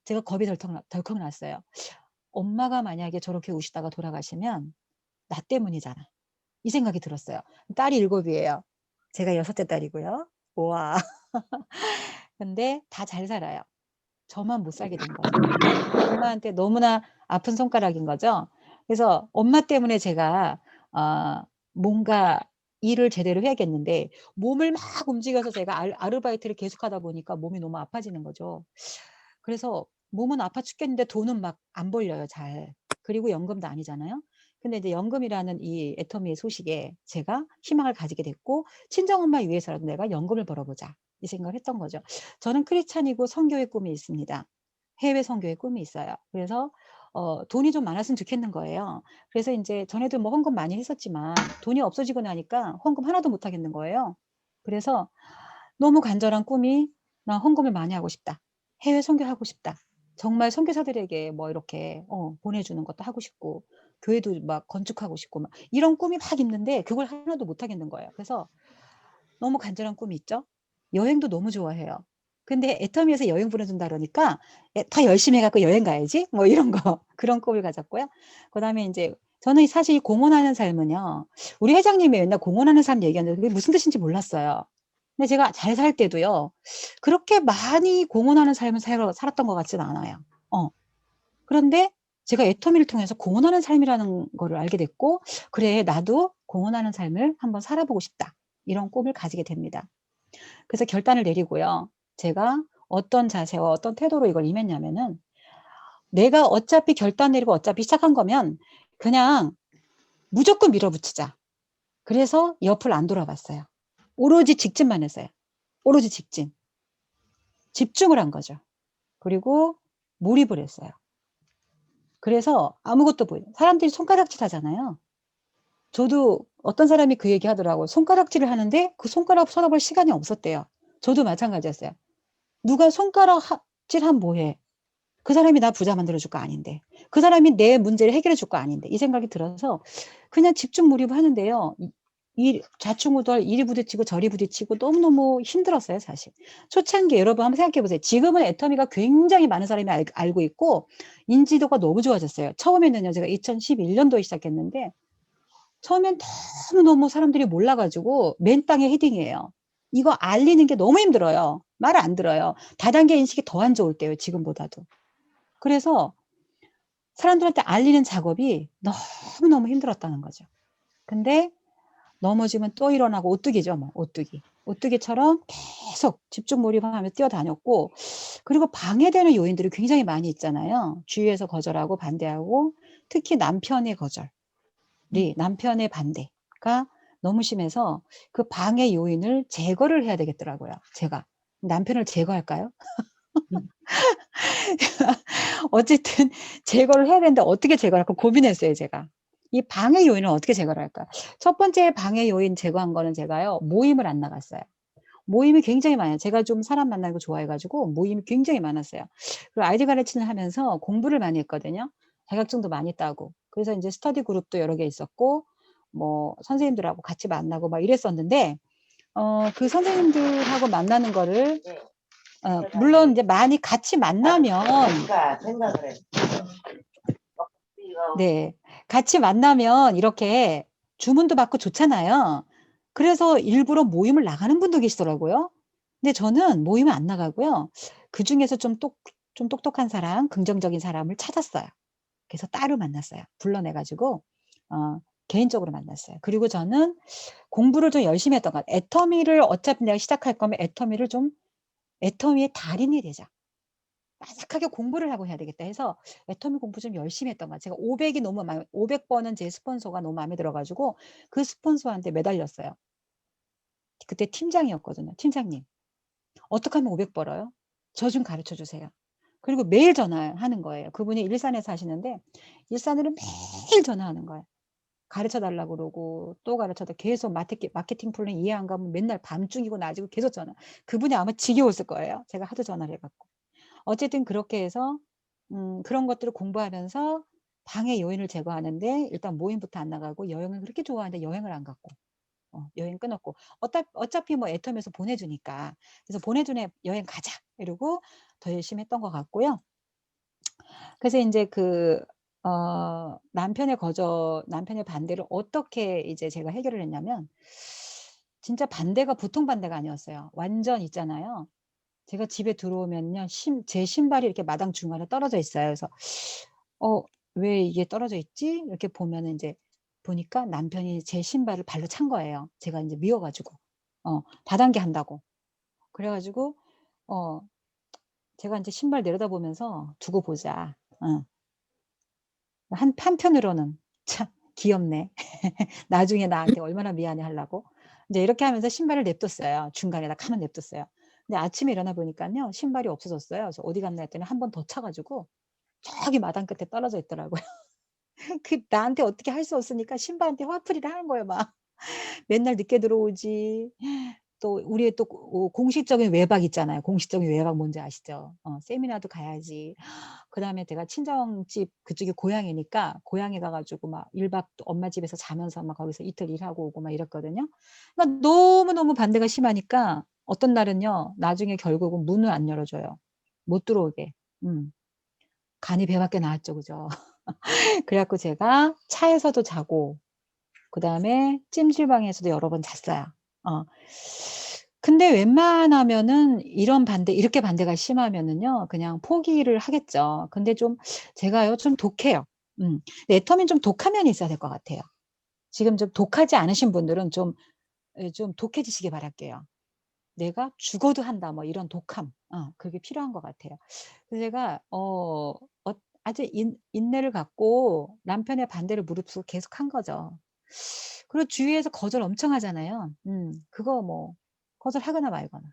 제가 겁이 덜컥 났어요. 엄마가 만약에 저렇게 우시다가 돌아가시면 나 때문이잖아. 이 생각이 들었어요. 딸이 7이에요. 제가 6째 딸이고요. 우와. 근데 다 잘 살아요. 저만 못 살게 된 거예요. 엄마한테 너무나 아픈 손가락인 거죠. 그래서 엄마 때문에 제가 뭔가 일을 제대로 해야겠는데 몸을 막 움직여서 제가 아르바이트를 계속하다 보니까 몸이 너무 아파지는 거죠. 그래서 몸은 아파 죽겠는데 돈은 막 안 벌려요, 잘. 그리고 연금도 아니잖아요. 근데 이제 연금이라는 이 애터미의 소식에 제가 희망을 가지게 됐고 친정엄마 위해서라도 내가 연금을 벌어보자 이 생각을 했던 거죠. 저는 크리스찬이고 선교의 꿈이 있습니다. 해외 선교의 꿈이 있어요. 그래서 돈이 좀 많았으면 좋겠는 거예요. 그래서 이제 전에도 뭐 헌금 많이 했었지만 돈이 없어지고 나니까 헌금 하나도 못 하겠는 거예요. 그래서 너무 간절한 꿈이 나 헌금을 많이 하고 싶다. 해외 선교하고 싶다. 정말 선교사들에게 뭐 이렇게 보내주는 것도 하고 싶고 교회도 막 건축하고 싶고 막 이런 꿈이 막 있는데 그걸 하나도 못 하겠는 거예요. 그래서 너무 간절한 꿈이 있죠. 여행도 너무 좋아해요. 근데 애터미에서 여행 보내준다 그러니까 다 열심히 해갖고 여행 가야지 뭐 이런 거 그런 꿈을 가졌고요. 그다음에 이제 저는 사실 공헌하는 삶은요. 우리 회장님이 맨날 공헌하는 삶 얘기하는데 그게 무슨 뜻인지 몰랐어요. 근데 제가 잘 살 때도요. 그렇게 많이 공헌하는 삶을 살았던 것 같지는 않아요. 그런데 제가 애터미를 통해서 공헌하는 삶이라는 거를 알게 됐고 그래 나도 공헌하는 삶을 한번 살아보고 싶다. 이런 꿈을 가지게 됩니다. 그래서 결단을 내리고요. 제가 어떤 자세와 어떤 태도로 이걸 임했냐면은 내가 어차피 결단 내리고 어차피 시작한 거면 그냥 무조건 밀어붙이자. 그래서 옆을 안 돌아봤어요. 오로지 직진만 했어요. 오로지 직진. 집중을 한 거죠. 그리고 몰입을 했어요. 그래서 아무것도 보이죠. 사람들이 손가락질 하잖아요. 저도 어떤 사람이 그 얘기 하더라고요. 손가락질을 하는데 그 손가락 쳐다볼 시간이 없었대요. 저도 마찬가지였어요. 누가 손가락질하면 뭐해? 그 사람이 나 부자 만들어줄 거 아닌데. 그 사람이 내 문제를 해결해 줄 거 아닌데. 이 생각이 들어서 그냥 집중 몰입을 하는데요. 좌충우돌 이리 부딪히고 저리 부딪히고 너무너무 힘들었어요, 사실. 초창기 여러분 한번 생각해 보세요. 지금은 애터미가 굉장히 많은 사람이 알고 있고 인지도가 너무 좋아졌어요. 처음에는요, 제가 2011년도에 시작했는데 처음엔 너무너무 사람들이 몰라가지고 맨 땅에 헤딩이에요. 이거 알리는 게 너무 힘들어요. 말을 안 들어요. 다단계 인식이 더 안 좋을 때요, 지금보다도. 그래서 사람들한테 알리는 작업이 너무너무 힘들었다는 거죠. 근데 넘어지면 또 일어나고 오뚜기죠, 뭐 오뚜기. 오뚜기처럼 계속 집중 몰입하며 뛰어다녔고 그리고 방해되는 요인들이 굉장히 많이 있잖아요. 주위에서 거절하고 반대하고 특히 남편의 거절이 남편의 반대가 너무 심해서 그 방해 요인을 제거를 해야 되겠더라고요. 제가 남편을 제거할까요? 어쨌든 제거를 해야 되는데 어떻게 제거를 할까 고민했어요, 제가. 이 방해 요인을 어떻게 제거를 할까? 첫 번째 방해 요인 제거한 거는 제가요, 모임을 안 나갔어요. 모임이 굉장히 많아요. 제가 좀 사람 만나는 거 좋아해가지고 모임이 굉장히 많았어요. 그리고 아이디 가르치는 하면서 공부를 많이 했거든요. 자격증도 많이 따고. 그래서 이제 스터디 그룹도 여러 개 있었고, 뭐 선생님들하고 같이 만나고 막 이랬었는데, 그 선생님들하고 만나는 거를 물론 이제 많이 같이 만나면 네, 같이 만나면 이렇게 주문도 받고 좋잖아요. 그래서 일부러 모임을 나가는 분도 계시더라고요. 근데 저는 모임을 안 나가고요. 그 중에서 좀 똑똑한 사람, 긍정적인 사람을 찾았어요. 그래서 따로 만났어요. 불러내가지고 개인적으로 만났어요. 그리고 저는 공부를 좀 열심히 했던 것 같아요. 애터미를 어차피 내가 시작할 거면 애터미의 달인이 되자. 빠삭하게 공부를 하고 해야 되겠다 해서 애터미 공부 좀 열심히 했던 것 같아요. 제가 500이 너무 500번은 제 스폰서가 너무 마음에 들어가지고 그 스폰서한테 매달렸어요. 그때 팀장이었거든요. 팀장님, 어떻게 하면 500 벌어요? 저 좀 가르쳐 주세요. 그리고 매일 전화하는 거예요. 그분이 일산에 사시는데 일산으로 매일 전화하는 거예요. 가르쳐 달라고 그러고 또 가르쳐다 계속 마케팅 플랜 이해 안 가면 맨날 밤중이고 낮이고 계속 전화. 그분이 아마 지겨웠을 거예요. 제가 하도 전화를 해갖고. 어쨌든 그렇게 해서 그런 것들을 공부하면서 방해 요인을 제거하는데 일단 모임부터 안 나가고 여행을 그렇게 좋아하는데 여행을 안 갔고 여행 끊었고 어차피 뭐 애텀에서 보내주니까 그래서 보내주네 여행 가자 이러고 더 열심히 했던 것 같고요. 그래서 이제 그 남편의 반대를 어떻게 이제 제가 해결을 했냐면 진짜 반대가 보통 반대가 아니었어요. 완전 있잖아요. 제가 집에 들어오면요, 제 신발이 이렇게 마당 중간에 떨어져 있어요. 그래서 왜 이게 떨어져 있지? 이렇게 보면은 이제 보니까 남편이 제 신발을 발로 찬 거예요. 제가 이제 미워가지고 다단계 한다고. 그래가지고 제가 이제 신발 내려다보면서 두고 보자. 한편으로는 참 귀엽네. 나중에 나한테 얼마나 미안해 하려고. 이제 이렇게 하면서 신발을 냅뒀어요. 중간에다 가만 냅뒀어요. 근데 아침에 일어나 보니까요, 신발이 없어졌어요. 그래서 어디 갔나 했더니 한 번 더 차가지고 저기 마당 끝에 떨어져 있더라고요. 그 나한테 어떻게 할 수 없으니까 신발한테 화풀이를 하는 거예요, 막. 맨날 늦게 들어오지. 또 우리의 또 공식적인 외박 있잖아요. 공식적인 외박 뭔지 아시죠? 세미나도 가야지. 그다음에 제가 친정집 그쪽이 고향이니까 고향에 가가지고 막 1박 엄마 집에서 자면서 막 거기서 이틀 일하고 오고 막 이랬거든요. 그러니까 너무너무 반대가 심하니까 어떤 날은요, 나중에 결국은 문을 안 열어줘요. 못 들어오게. 간이 배 밖에 나왔죠, 그죠? 그래갖고 제가 차에서도 자고, 그 다음에 찜질방에서도 여러 번 잤어요. 근데 웬만하면은 이렇게 반대가 심하면은요, 그냥 포기를 하겠죠. 근데 좀, 제가요, 좀 독해요. 애터미는 좀 독한 면이 있어야 될 것 같아요. 지금 좀 독하지 않으신 분들은 좀 독해지시길 바랄게요. 내가 죽어도 한다, 뭐 이런 독함. 그게 필요한 것 같아요. 그래서 제가, 아주 인내를 갖고 남편의 반대를 무릅쓰고 계속 한 거죠. 그리고 주위에서 거절 엄청 하잖아요. 그거 뭐 거절하거나 말거나.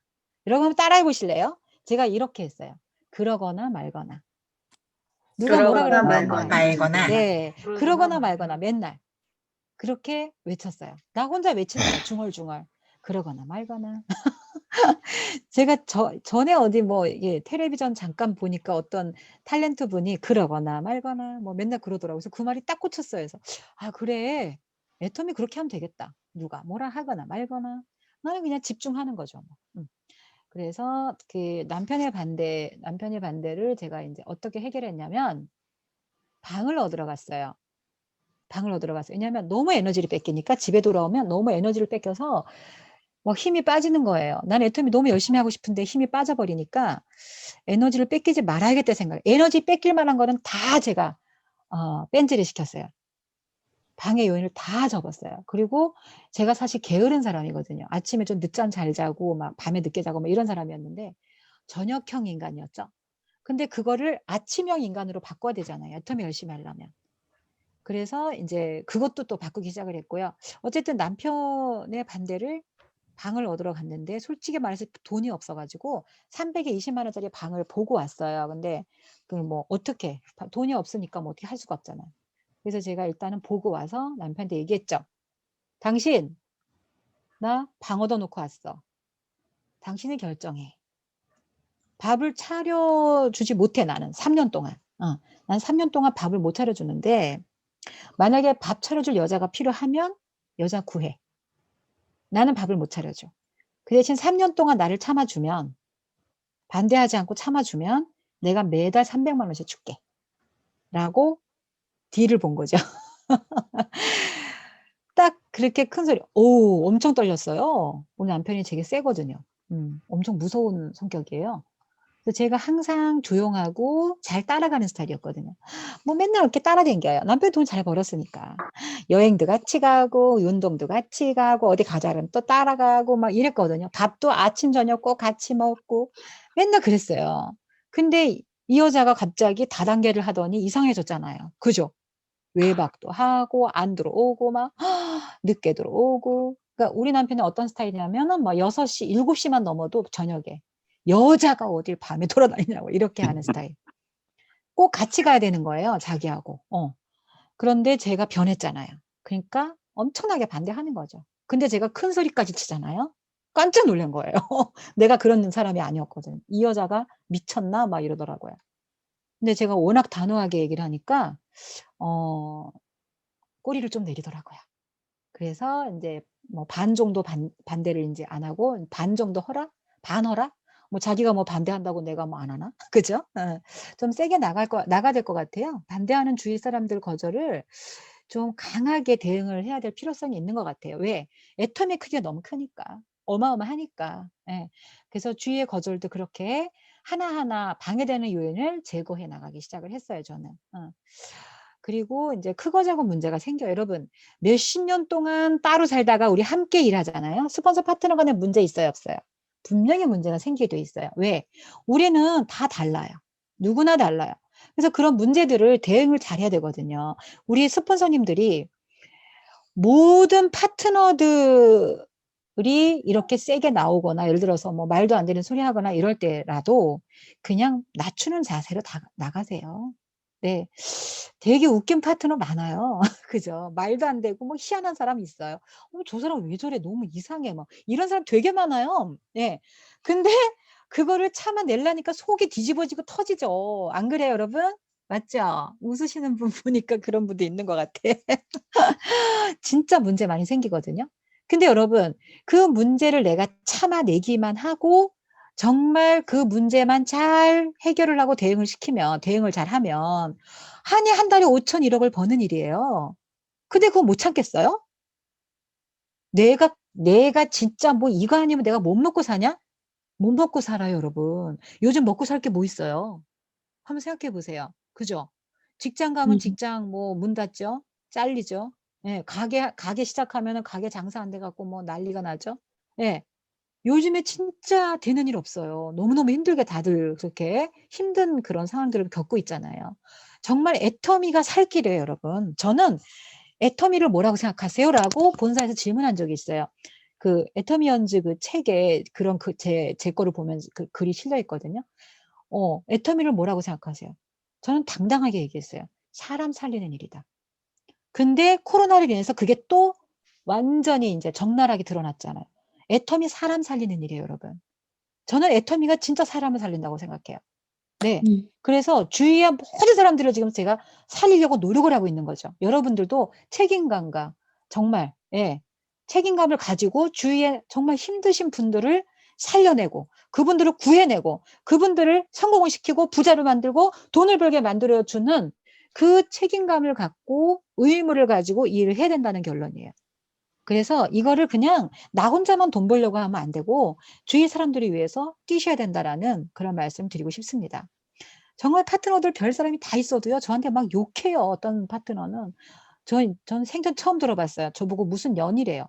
이러고 한번 따라해 보실래요? 제가 이렇게 했어요. 그러거나 말거나. 누가 뭐라 그러거나 그러면 말거나. 네, 그러거나 말거나 맨날 그렇게 외쳤어요. 나 혼자 외치는 거예요. 중얼중얼. 그러거나 말거나. 제가 전에 어디 뭐 이게 텔레비전 잠깐 보니까 어떤 탤런트 분이 그러거나 말거나 뭐 맨날 그러더라고요. 그래서 그 말이 딱 꽂혔어요. 그래서 아 그래, 애터미 그렇게 하면 되겠다. 누가 뭐라 하거나 말거나 나는 그냥 집중하는 거죠. 뭐. 그래서 그 남편의 반대를 제가 이제 어떻게 해결했냐면 방을 얻으러 갔어요. 왜냐하면 너무 에너지를 뺏기니까 집에 돌아오면 너무 에너지를 뺏겨서 막 힘이 빠지는 거예요. 난 애터미 너무 열심히 하고 싶은데 힘이 빠져버리니까 에너지를 뺏기지 말아야겠다 생각. 에너지 뺏길 만한 거는 다 제가 뺀질을 시켰어요. 방해 요인을 다 접었어요. 그리고 제가 사실 게으른 사람이거든요. 아침에 좀 늦잠 잘 자고 막 밤에 늦게 자고 막 이런 사람이었는데 저녁형 인간이었죠. 근데 그거를 아침형 인간으로 바꿔야 되잖아요. 애터미 열심히 하려면. 그래서 이제 그것도 또 바꾸기 시작을 했고요. 어쨌든 남편의 반대를 방을 얻으러 갔는데 솔직히 말해서 돈이 없어가지고 300에 20만 원짜리 방을 보고 왔어요. 근데 그 뭐 어떻게 돈이 없으니까 뭐 어떻게 할 수가 없잖아요. 그래서 제가 일단은 보고 와서 남편한테 얘기했죠. 당신 나 방 얻어놓고 왔어. 당신이 결정해. 밥을 차려주지 못해, 나는 3년 동안. 난 3년 동안 밥을 못 차려주는데, 만약에 밥 차려줄 여자가 필요하면 여자 구해. 나는 밥을 못 차려줘. 그 대신 3년 동안 나를 참아주면, 반대하지 않고 참아주면 내가 매달 300만 원씩 줄게. 라고 딜을 본 거죠. 딱 그렇게 큰 소리. 오, 엄청 떨렸어요. 우리 남편이 되게 세거든요. 엄청 무서운 성격이에요. 그래서 제가 항상 조용하고 잘 따라가는 스타일이었거든요. 뭐 맨날 이렇게 따라다녀요. 남편이 돈 잘 벌었으니까. 여행도 같이 가고, 운동도 같이 가고, 어디 가자 그러면 또 따라가고 막 이랬거든요. 밥도 아침, 저녁 꼭 같이 먹고. 맨날 그랬어요. 근데 이 여자가 갑자기 다단계를 하더니 이상해졌잖아요. 그죠? 외박도 하고, 안 들어오고, 막, 늦게 들어오고. 그러니까 우리 남편은 어떤 스타일이냐면은 막 6시, 7시만 넘어도 저녁에 여자가 어딜 밤에 돌아다니냐고 이렇게 하는 스타일. 꼭 같이 가야 되는 거예요, 자기하고. 그런데 제가 변했잖아요. 그러니까 엄청나게 반대하는 거죠. 근데 제가 큰 소리까지 치잖아요. 깜짝 놀란 거예요. 내가 그런 사람이 아니었거든. 이 여자가 미쳤나? 막 이러더라고요. 근데 제가 워낙 단호하게 얘기를 하니까, 꼬리를 좀 내리더라고요. 그래서 이제 뭐 반 정도 반대를 이제 안 하고, 반 정도 허락? 반 허락? 뭐 자기가 뭐 반대한다고 내가 뭐 안 하나? 그죠? 좀 세게 나가야 될 것 같아요. 반대하는 주위 사람들 거절을 좀 강하게 대응을 해야 될 필요성이 있는 것 같아요. 왜? 애텀의 크기가 너무 크니까. 어마어마하니까. 예. 그래서 주위의 거절도 그렇게 하나하나 방해되는 요인을 제거해 나가기 시작을 했어요, 저는. 그리고 이제 크고 작은 문제가 생겨요. 여러분, 몇십 년 동안 따로 살다가 우리 함께 일하잖아요. 스폰서 파트너 간에 문제 있어요, 없어요? 분명히 문제가 생기게 돼 있어요. 왜? 우리는 다 달라요. 누구나 달라요. 그래서 그런 문제들을 대응을 잘해야 되거든요. 우리 스폰서님들이 모든 파트너들이 이렇게 세게 나오거나 예를 들어서 뭐 말도 안 되는 소리 하거나 이럴 때라도 그냥 낮추는 자세로 나가세요. 네. 되게 웃긴 파트너 많아요. 그죠? 말도 안 되고 뭐 희한한 사람 있어요. 저 사람 왜 저래? 너무 이상해. 막 이런 사람 되게 많아요. 예. 근데 그거를 참아내려니까 속이 뒤집어지고 터지죠. 안 그래요, 여러분? 맞죠? 웃으시는 분 보니까 그런 분도 있는 것 같아. 진짜 문제 많이 생기거든요. 근데 여러분, 그 문제를 내가 참아내기만 하고 정말 그 문제만 잘 해결을 하고 대응을 잘하면 한 해 한 달에 5천 1억을 버는 일이에요. 근데 그거 못 참겠어요? 내가 진짜 뭐 이거 아니면 내가 못 먹고 사냐? 못 먹고 살아요, 여러분. 요즘 먹고 살 게 뭐 있어요? 한번 생각해 보세요. 그죠? 직장 가면 직장 뭐 문 닫죠? 잘리죠? 예, 가게 시작하면은 가게 장사 안 돼 갖고 뭐 난리가 나죠? 예. 요즘에 진짜 되는 일 없어요. 너무너무 힘들게 다들 그렇게 힘든 그런 상황들을 겪고 있잖아요. 정말 애터미가 살 길이에요, 여러분. 저는 애터미를 뭐라고 생각하세요? 라고 본사에서 질문한 적이 있어요. 그 애터미언즈 그 책에 그런 제 거를 보면 그 글이 실려 있거든요. 애터미를 뭐라고 생각하세요? 저는 당당하게 얘기했어요. 사람 살리는 일이다. 근데 코로나를 인해서 그게 또 완전히 이제 적나라하게 드러났잖아요. 애터미 사람 살리는 일이에요, 여러분. 저는 애터미가 진짜 사람을 살린다고 생각해요. 네. 그래서 주위의 모든 사람들을 지금 제가 살리려고 노력을 하고 있는 거죠. 여러분들도 책임감과 정말, 예, 책임감을 가지고 주위에 정말 힘드신 분들을 살려내고 그분들을 구해내고 그분들을 성공을 시키고 부자를 만들고 돈을 벌게 만들어주는 그 책임감을 갖고 의무를 가지고 일을 해야 된다는 결론이에요. 그래서 이거를 그냥 나 혼자만 돈 벌려고 하면 안 되고 주위 사람들을 위해서 뛰셔야 된다라는 그런 말씀 드리고 싶습니다. 정말 파트너들 별 사람이 다 있어도요. 저한테 막 욕해요. 어떤 파트너는. 전 생전 처음 들어봤어요. 저보고 무슨 연이래요.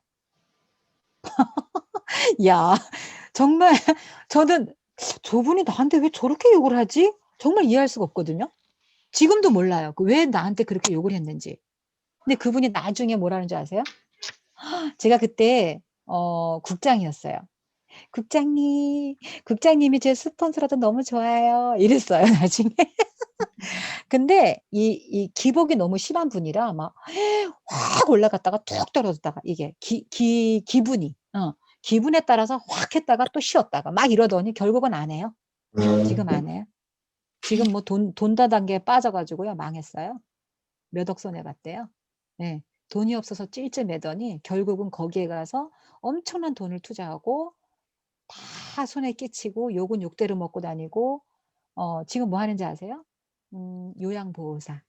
야, 정말 저는 저분이 나한테 왜 저렇게 욕을 하지? 정말 이해할 수가 없거든요. 지금도 몰라요. 왜 나한테 그렇게 욕을 했는지. 근데 그분이 나중에 뭐라는 줄 아세요? 제가 그때 국장이었어요. 국장님이 제 스폰서라도 너무 좋아요. 이랬어요, 나중에. 근데 이 기복이 너무 심한 분이라 막 확 올라갔다가 툭 떨어졌다가 이게 기분이 기분에 따라서 확 했다가 또 쉬었다가 막 이러더니 결국은 안 해요. 지금 안 해요. 지금 뭐 돈 다단계에 빠져가지고요. 망했어요. 몇 억 손해봤대요. 네. 돈이 없어서 찔찔매더니 결국은 거기에 가서 엄청난 돈을 투자하고 다 손에 끼치고 욕은 욕대로 먹고 다니고 지금 뭐 하는지 아세요? 요양보호사.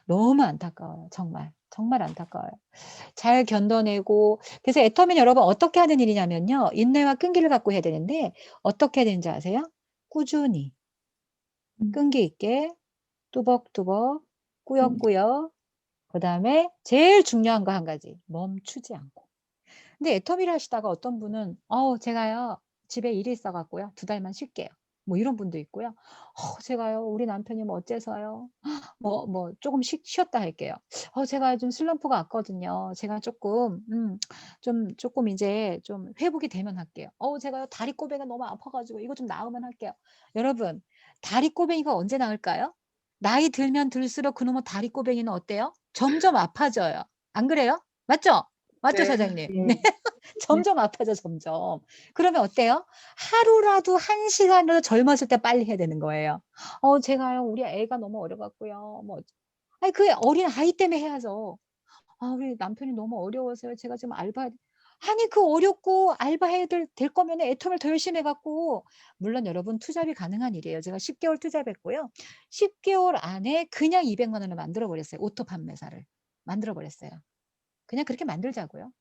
너무 안타까워요. 정말. 정말 안타까워요. 잘 견뎌내고 그래서 애터미는 여러분 어떻게 하는 일이냐면요. 인내와 끈기를 갖고 해야 되는데 어떻게 해야 되는지 아세요? 꾸준히 끈기 있게 뚜벅뚜벅 꾸역꾸역 그다음에 제일 중요한 거 한 가지 멈추지 않고. 근데 애터미를 하시다가 어떤 분은 제가요 집에 일이 있어 갖고요 2달만 쉴게요. 뭐 이런 분도 있고요. 제가요 우리 남편이 뭐 어째서요. 뭐 조금 쉬었다 할게요. 제가 좀 슬럼프가 왔거든요. 제가 조금 조금 이제 좀 회복이 되면 할게요. 제가요 다리 꼬배가 너무 아파가지고 이거 좀 나으면 할게요. 여러분 다리 꼬뱅이가 언제 나을까요? 나이 들면 들수록 그놈의 다리 꼬뱅이는 어때요? 점점 아파져요. 안 그래요? 맞죠? 맞죠, 네. 사장님? 네. 점점 아파져, 점점. 그러면 어때요? 하루라도 1시간이라도 젊었을 때 빨리 해야 되는 거예요. 제가요, 우리 애가 너무 어려갖고요. 뭐, 아니, 그 어린 아이 때문에 해야죠. 우리 남편이 너무 어려워서요. 제가 지금 아니, 그 어렵고 알바해야 될 거면 애터미를 더 열심히 해갖고, 물론 여러분 투잡이 가능한 일이에요. 제가 10개월 투잡했고요. 10개월 안에 그냥 200만 원을 만들어버렸어요. 오토 판매사를. 만들어버렸어요. 그냥 그렇게 만들자고요.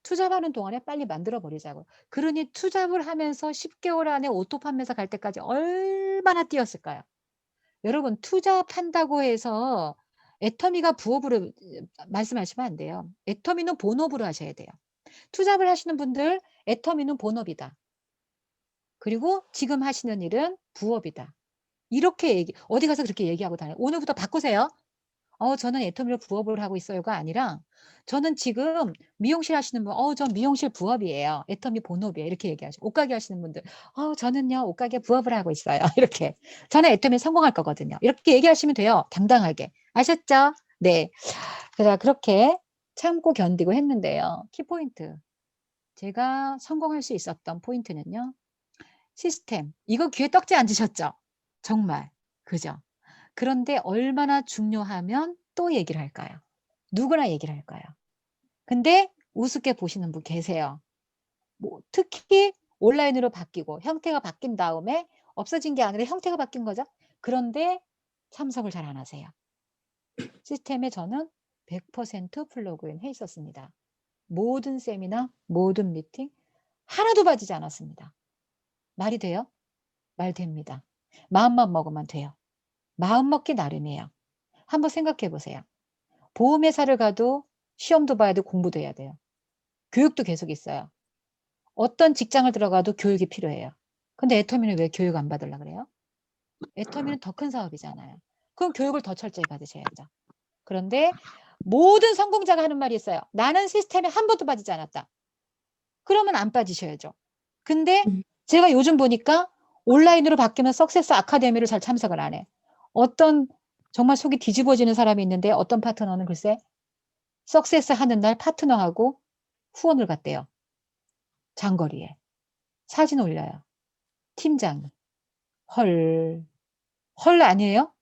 투잡하는 동안에 빨리 만들어버리자고. 그러니 투잡을 하면서 10개월 안에 오토 판매사 갈 때까지 얼마나 뛰었을까요? 여러분 투잡한다고 해서 애터미가 부업으로 말씀하시면 안 돼요. 애터미는 본업으로 하셔야 돼요. 투잡을 하시는 분들 애터미는 본업이다. 그리고 지금 하시는 일은 부업이다. 이렇게 어디 가서 그렇게 얘기하고 다녀요. 오늘부터 바꾸세요. 저는 애터미로 부업을 하고 있어요가 아니라 저는 지금 미용실 하시는 분, 전 미용실 부업이에요. 애터미 본업이에요. 이렇게 얘기하시고 옷가게 하시는 분들, 저는요 옷가게 부업을 하고 있어요. 이렇게 저는 애터미 성공할 거거든요. 이렇게 얘기하시면 돼요. 당당하게 아셨죠? 네. 그래서 그렇게 참고 견디고 했는데요. 키포인트 제가 성공할 수 있었던 포인트는요. 시스템 이거 귀에 떡지 앉으셨죠? 정말 그죠? 그런데 얼마나 중요하면 또 얘기를 할까요? 누구나 얘기를 할까요? 근데 우습게 보시는 분 계세요. 뭐 특히 온라인으로 바뀌고 형태가 바뀐 다음에 없어진 게 아니라 형태가 바뀐 거죠. 그런데 참석을 잘 안 하세요. 시스템에 저는 100% 플러그인 해 있었습니다. 모든 세미나, 모든 미팅 하나도 빠지지 않았습니다. 말이 돼요? 말 됩니다. 마음만 먹으면 돼요. 마음 먹기 나름이에요. 한번 생각해 보세요. 보험회사를 가도 시험도 봐야 되고 공부도 해야 돼요. 교육도 계속 있어요. 어떤 직장을 들어가도 교육이 필요해요. 근데 애터미는 왜 교육 안 받으려고 그래요? 애터미는 더 큰 사업이잖아요. 그럼 교육을 더 철저히 받으셔야죠. 그런데 모든 성공자가 하는 말이 있어요. 나는 시스템에 한 번도 빠지지 않았다. 그러면 안 빠지셔야죠. 근데 제가 요즘 보니까 온라인으로 바뀌면 석세스 아카데미를 잘 참석을 안 해. 어떤 정말 속이 뒤집어지는 사람이 있는데 어떤 파트너는 글쎄 석세스 하는 날 파트너하고 후원을 갔대요. 장거리에. 사진 올려요. 팀장이. 헐 아니에요?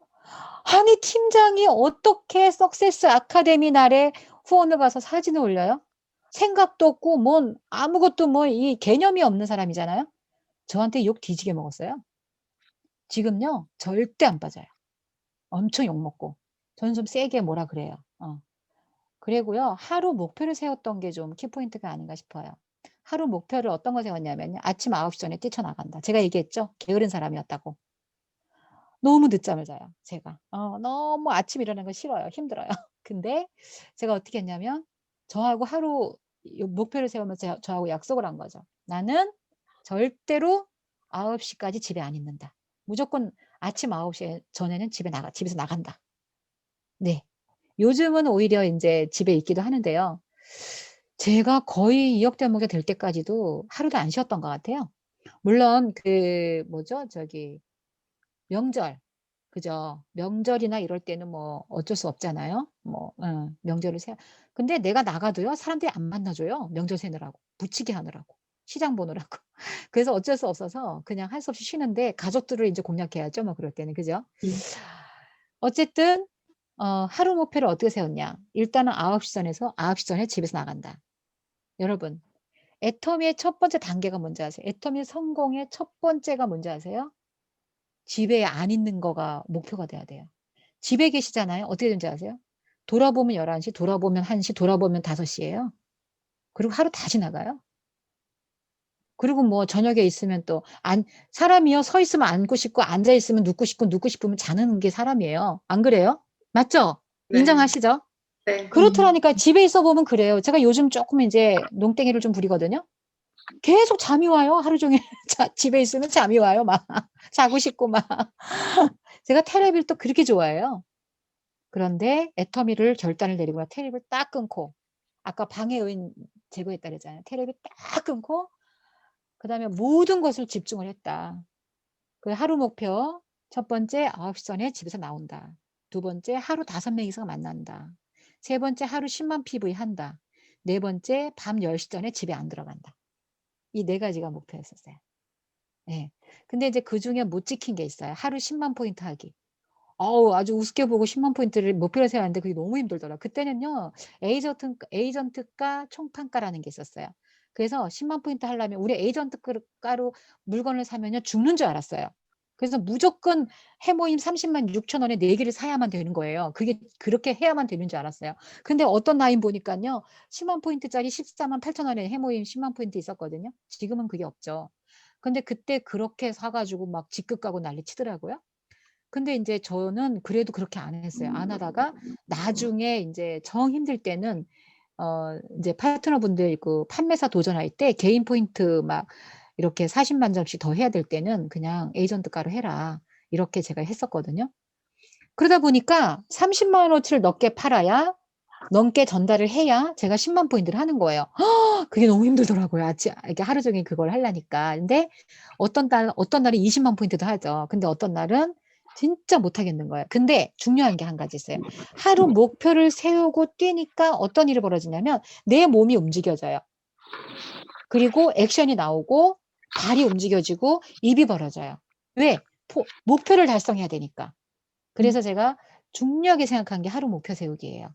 아니 팀장이 어떻게 석세스 아카데미 날에 후원을 가서 사진을 올려요? 생각도 없고 뭔 아무것도 뭐 이 개념이 없는 사람이잖아요. 저한테 욕 뒤지게 먹었어요. 지금요 절대 안 빠져요. 엄청 욕먹고 저는 좀 세게 뭐라 그래요. 그리고요 하루 목표를 세웠던 게 좀 키포인트가 아닌가 싶어요. 하루 목표를 어떤 거 세웠냐면요. 아침 9시 전에 뛰쳐나간다. 제가 얘기했죠. 게으른 사람이었다고. 너무 늦잠을 자요. 제가. 너무 아침 일어나는 거 싫어요. 힘들어요. 근데 제가 어떻게 했냐면 저하고 하루 목표를 세우면서 저하고 약속을 한 거죠. 나는 절대로 9시까지 집에 안 있는다. 무조건 아침 9시 전에는 집에서 나간다. 네. 요즘은 오히려 이제 집에 있기도 하는데요. 제가 거의 2억 대목이 될 때까지도 하루도 안 쉬었던 것 같아요. 물론 그 뭐죠? 명절. 그죠? 명절이나 이럴 때는 뭐 어쩔 수 없잖아요. 명절을 근데 내가 나가도요, 사람들이 안 만나줘요. 명절 세느라고. 부치게 하느라고. 시장 보느라고. 그래서 어쩔 수 없어서 그냥 할 수 없이 쉬는데 가족들을 이제 공략해야죠. 뭐 그럴 때는. 그죠? 어쨌든 하루 목표를 어떻게 세웠냐. 일단은 9시 전에서 9시 전에 집에서 나간다. 여러분, 애터미의 첫 번째 단계가 뭔지 아세요? 애터미 성공의 첫 번째가 뭔지 아세요? 집에 안 있는 거가 목표가 돼야 돼요. 집에 계시잖아요. 어떻게 되는지 아세요? 돌아보면 11시, 돌아보면 1시, 돌아보면 5시예요. 그리고 하루 다 지나가요. 그리고 뭐 저녁에 있으면 또 사람이요, 서 있으면 앉고 싶고 앉아 있으면 눕고 싶고 눕고 싶으면 자는 게 사람이에요. 안 그래요? 맞죠? 네. 인정하시죠? 네. 그렇더라니까. 집에 있어 보면 그래요. 제가 요즘 조금 이제 농땡이를 좀 부리거든요. 계속 잠이 와요. 하루 종일 집에 있으면 잠이 와요. 막 자고 싶고 막. 제가 테레비를 또 그렇게 좋아해요. 그런데 애터미를 결단을 내리고 테레비를 딱 끊고, 아까 방해 요인 제거했다 그랬잖아요. 테레비 딱 끊고 그다음에 모든 것을 집중을 했다. 그 하루 목표 첫 번째 9시 전에 집에서 나온다. 두 번째 하루 5명 이상 만난다. 세 번째 하루 10만 PV 한다. 네 번째 밤 10시 전에 집에 안 들어간다. 이 네 가지가 목표였었어요. 네. 근데 이제 그중에 못 지킨 게 있어요. 하루 10만 포인트 하기. 아주 우습게 보고 10만 포인트를 목표로 세웠는데 그게 너무 힘들더라. 그때는요, 에이전트가 총판가라는 게 있었어요. 그래서 10만 포인트 하려면 우리 에이전트가로 물건을 사면요, 죽는 줄 알았어요. 그래서 무조건 해모임 30만 6천 원에 4개를 사야만 되는 거예요. 그게 그렇게 해야만 되는 줄 알았어요. 근데 어떤 라인 보니까요, 10만 포인트짜리 14만 8천 원에 해모임 10만 포인트 있었거든요. 지금은 그게 없죠. 근데 그때 그렇게 사가지고 막 직급 가고 난리 치더라고요. 근데 인제 저는 그래도 그렇게 안 했어요. 안 하다가 나중에 인제 정 힘들 때는 인제 파트너분들 그 판매사 도전할 때 개인 포인트 막 이렇게 400,000 점씩 더 해야 될 때는 "그냥 에이전트가로 해라." 이렇게 제가 했었거든요. 그러다 보니까 300,000 원어치를 넘게 전달을 해야 제가 100,000 포인트를 하는 거예요. 그게 너무 힘들더라고요. 이렇게 하루 종일 그걸 하려니까. 근데 어떤 날은 200,000 포인트도 하죠. 근데 어떤 날은 진짜 못 하겠는 거예요. 근데 중요한 게 한 가지 있어요. 하루 목표를 세우고 뛰니까 어떤 일이 벌어지냐면 내 몸이 움직여져요. 그리고 액션이 나오고 발이 움직여지고 입이 벌어져요. 왜? 목표를 달성해야 되니까. 그래서 제가 중요하게 생각한 게 하루 목표 세우기예요.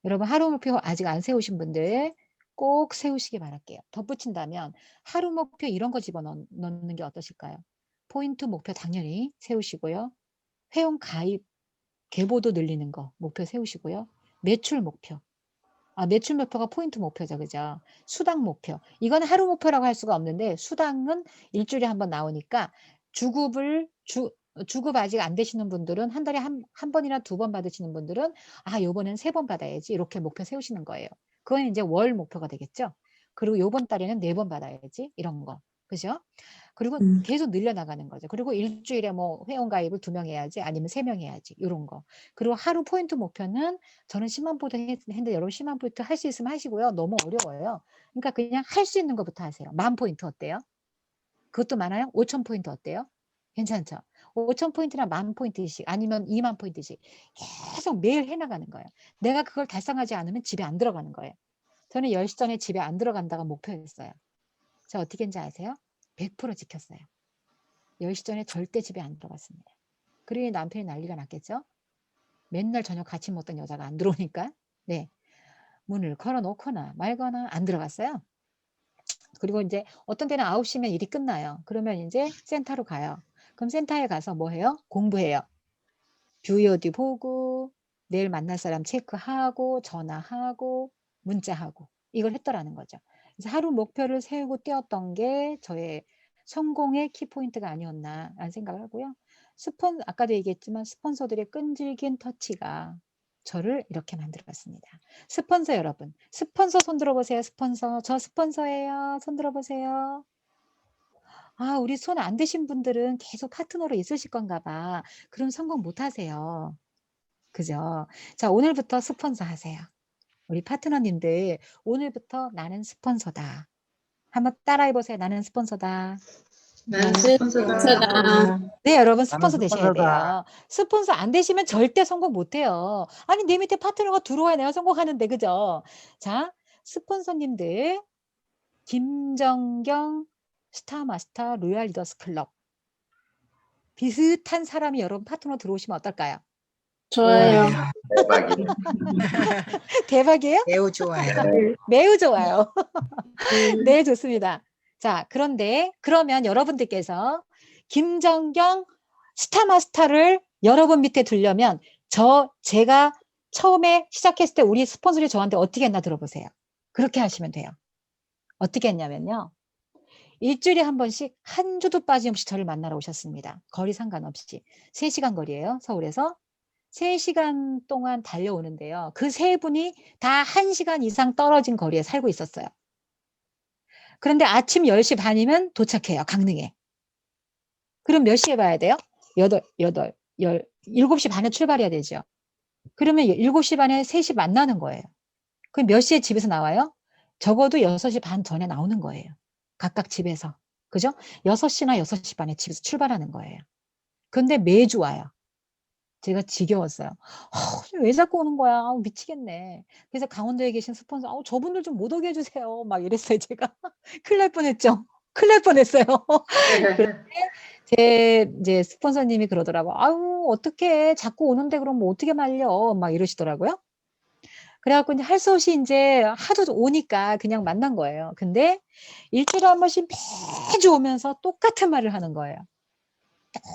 여러분, 하루 목표 아직 안 세우신 분들 꼭 세우시기 바랄게요. 덧붙인다면 하루 목표 이런 거 집어넣는 게 어떠실까요? 포인트 목표 당연히 세우시고요. 회원 가입 계보도 늘리는 거 목표 세우시고요. 매출 목표. 매출 목표가 포인트 목표죠. 그죠? 수당 목표. 이건 하루 목표라고 할 수가 없는데 수당은 일주일에 한번 나오니까 주급 아직 안 되시는 분들은 한 달에 한 번이나 2번 받으시는 분들은 요번엔 3번 받아야지 이렇게 목표 세우시는 거예요. 그건 이제 월 목표가 되겠죠. 그리고 요번 달에는 4번 받아야지 이런 거. 그죠? 그리고 계속 늘려나가는 거죠. 그리고 일주일에 뭐 회원 가입을 2명 해야지 아니면 3명 해야지 이런 거. 그리고 하루 포인트 목표는 저는 10만 포인트 했는데 여러분 10만 포인트 할 수 있으면 하시고요. 너무 어려워요. 그러니까 그냥 할 수 있는 것부터 하세요. 10,000 포인트 어때요? 그것도 많아요? 5,000 포인트 어때요? 괜찮죠? 5,000 포인트나 10,000 포인트씩 아니면 20,000 포인트씩 계속 매일 해나가는 거예요. 내가 그걸 달성하지 않으면 집에 안 들어가는 거예요. 저는 10시 전에 집에 안 들어간다가 목표였어요. 저 어떻게 했는지 아세요? 100% 지켰어요. 10시 전에 절대 집에 안 들어갔습니다. 그러니 남편이 난리가 났겠죠? 맨날 저녁 같이 먹던 여자가 안 들어오니까. 네. 문을 걸어놓거나 말거나 안 들어갔어요. 그리고 이제 어떤 때는 9시면 일이 끝나요. 그러면 이제 센터로 가요. 그럼 센터에 가서 뭐 해요? 공부해요. 뷰어디 보고 내일 만날 사람 체크하고 전화하고 문자하고 이걸 했더라는 거죠. 그래서 하루 목표를 세우고 뛰었던 게 저의 성공의 키포인트가 아니었나 라는 생각을 하고요. 아까도 얘기했지만 스폰서들의 끈질긴 터치가 저를 이렇게 만들어봤습니다. 스폰서 여러분, 스폰서 손 들어보세요. 스폰서, 저 스폰서예요. 손 들어보세요. 우리 손 안 되신 분들은 계속 파트너로 있으실 건가 봐. 그럼 성공 못 하세요. 그죠? 자, 오늘부터 스폰서 하세요. 우리 파트너님들, 오늘부터 나는 스폰서다. 한번 따라해보세요. 나는 스폰서다. 난 스폰서다. 네, 여러분 스폰서 나는 되셔야 스폰서다. 돼요. 스폰서 안 되시면 절대 성공 못 해요. 아니, 내 밑에 파트너가 들어와야 내가 성공하는데, 그죠? 자, 스폰서님들, 김정경 스타마스터 로얄 리더스 클럽. 비슷한 사람이 여러분 파트너 들어오시면 어떨까요? 좋아요. 대박이에요. 대박이에요? 매우 좋아요. 매우 좋아요. 네, 좋습니다. 자, 그런데 그러면 여러분들께서 김정경 스타마스터를 여러분 밑에 두려면 제가 처음에 시작했을 때 우리 스폰sor이 저한테 어떻게 했나 들어보세요. 그렇게 하시면 돼요. 어떻게 했냐면요. 일주일에 한 번씩 한 주도 빠짐없이 저를 만나러 오셨습니다. 거리 상관없이. 3시간 거리예요. 서울에서. 3시간 동안 달려오는데요. 그 세 분이 다 1시간 이상 떨어진 거리에 살고 있었어요. 그런데 아침 10시 반이면 도착해요. 강릉에. 그럼 몇 시에 봐야 돼요? 7시 반에 출발해야 되죠. 그러면 7시 반에 3시 만나는 거예요. 그럼 몇 시에 집에서 나와요? 적어도 6시 반 전에 나오는 거예요. 각각 집에서. 그죠? 6시나 6시 반에 집에서 출발하는 거예요. 근데 매주 와요. 제가 지겨웠어요. 왜 자꾸 오는 거야? 미치겠네. 그래서 강원도에 계신 스폰서, 저분들 좀 못 오게 해주세요. 막 이랬어요, 제가. 큰일 날 뻔했죠. 큰일 날 뻔했어요. 제 이제 스폰서님이 그러더라고. 어떻게 자꾸 오는데 그럼 뭐 어떻게 말려? 막 이러시더라고요. 그래갖고 이제 할 수 없이 이제 하도 오니까 그냥 만난 거예요. 근데 일주일에 한 번씩 매주 오면서 똑같은 말을 하는 거예요.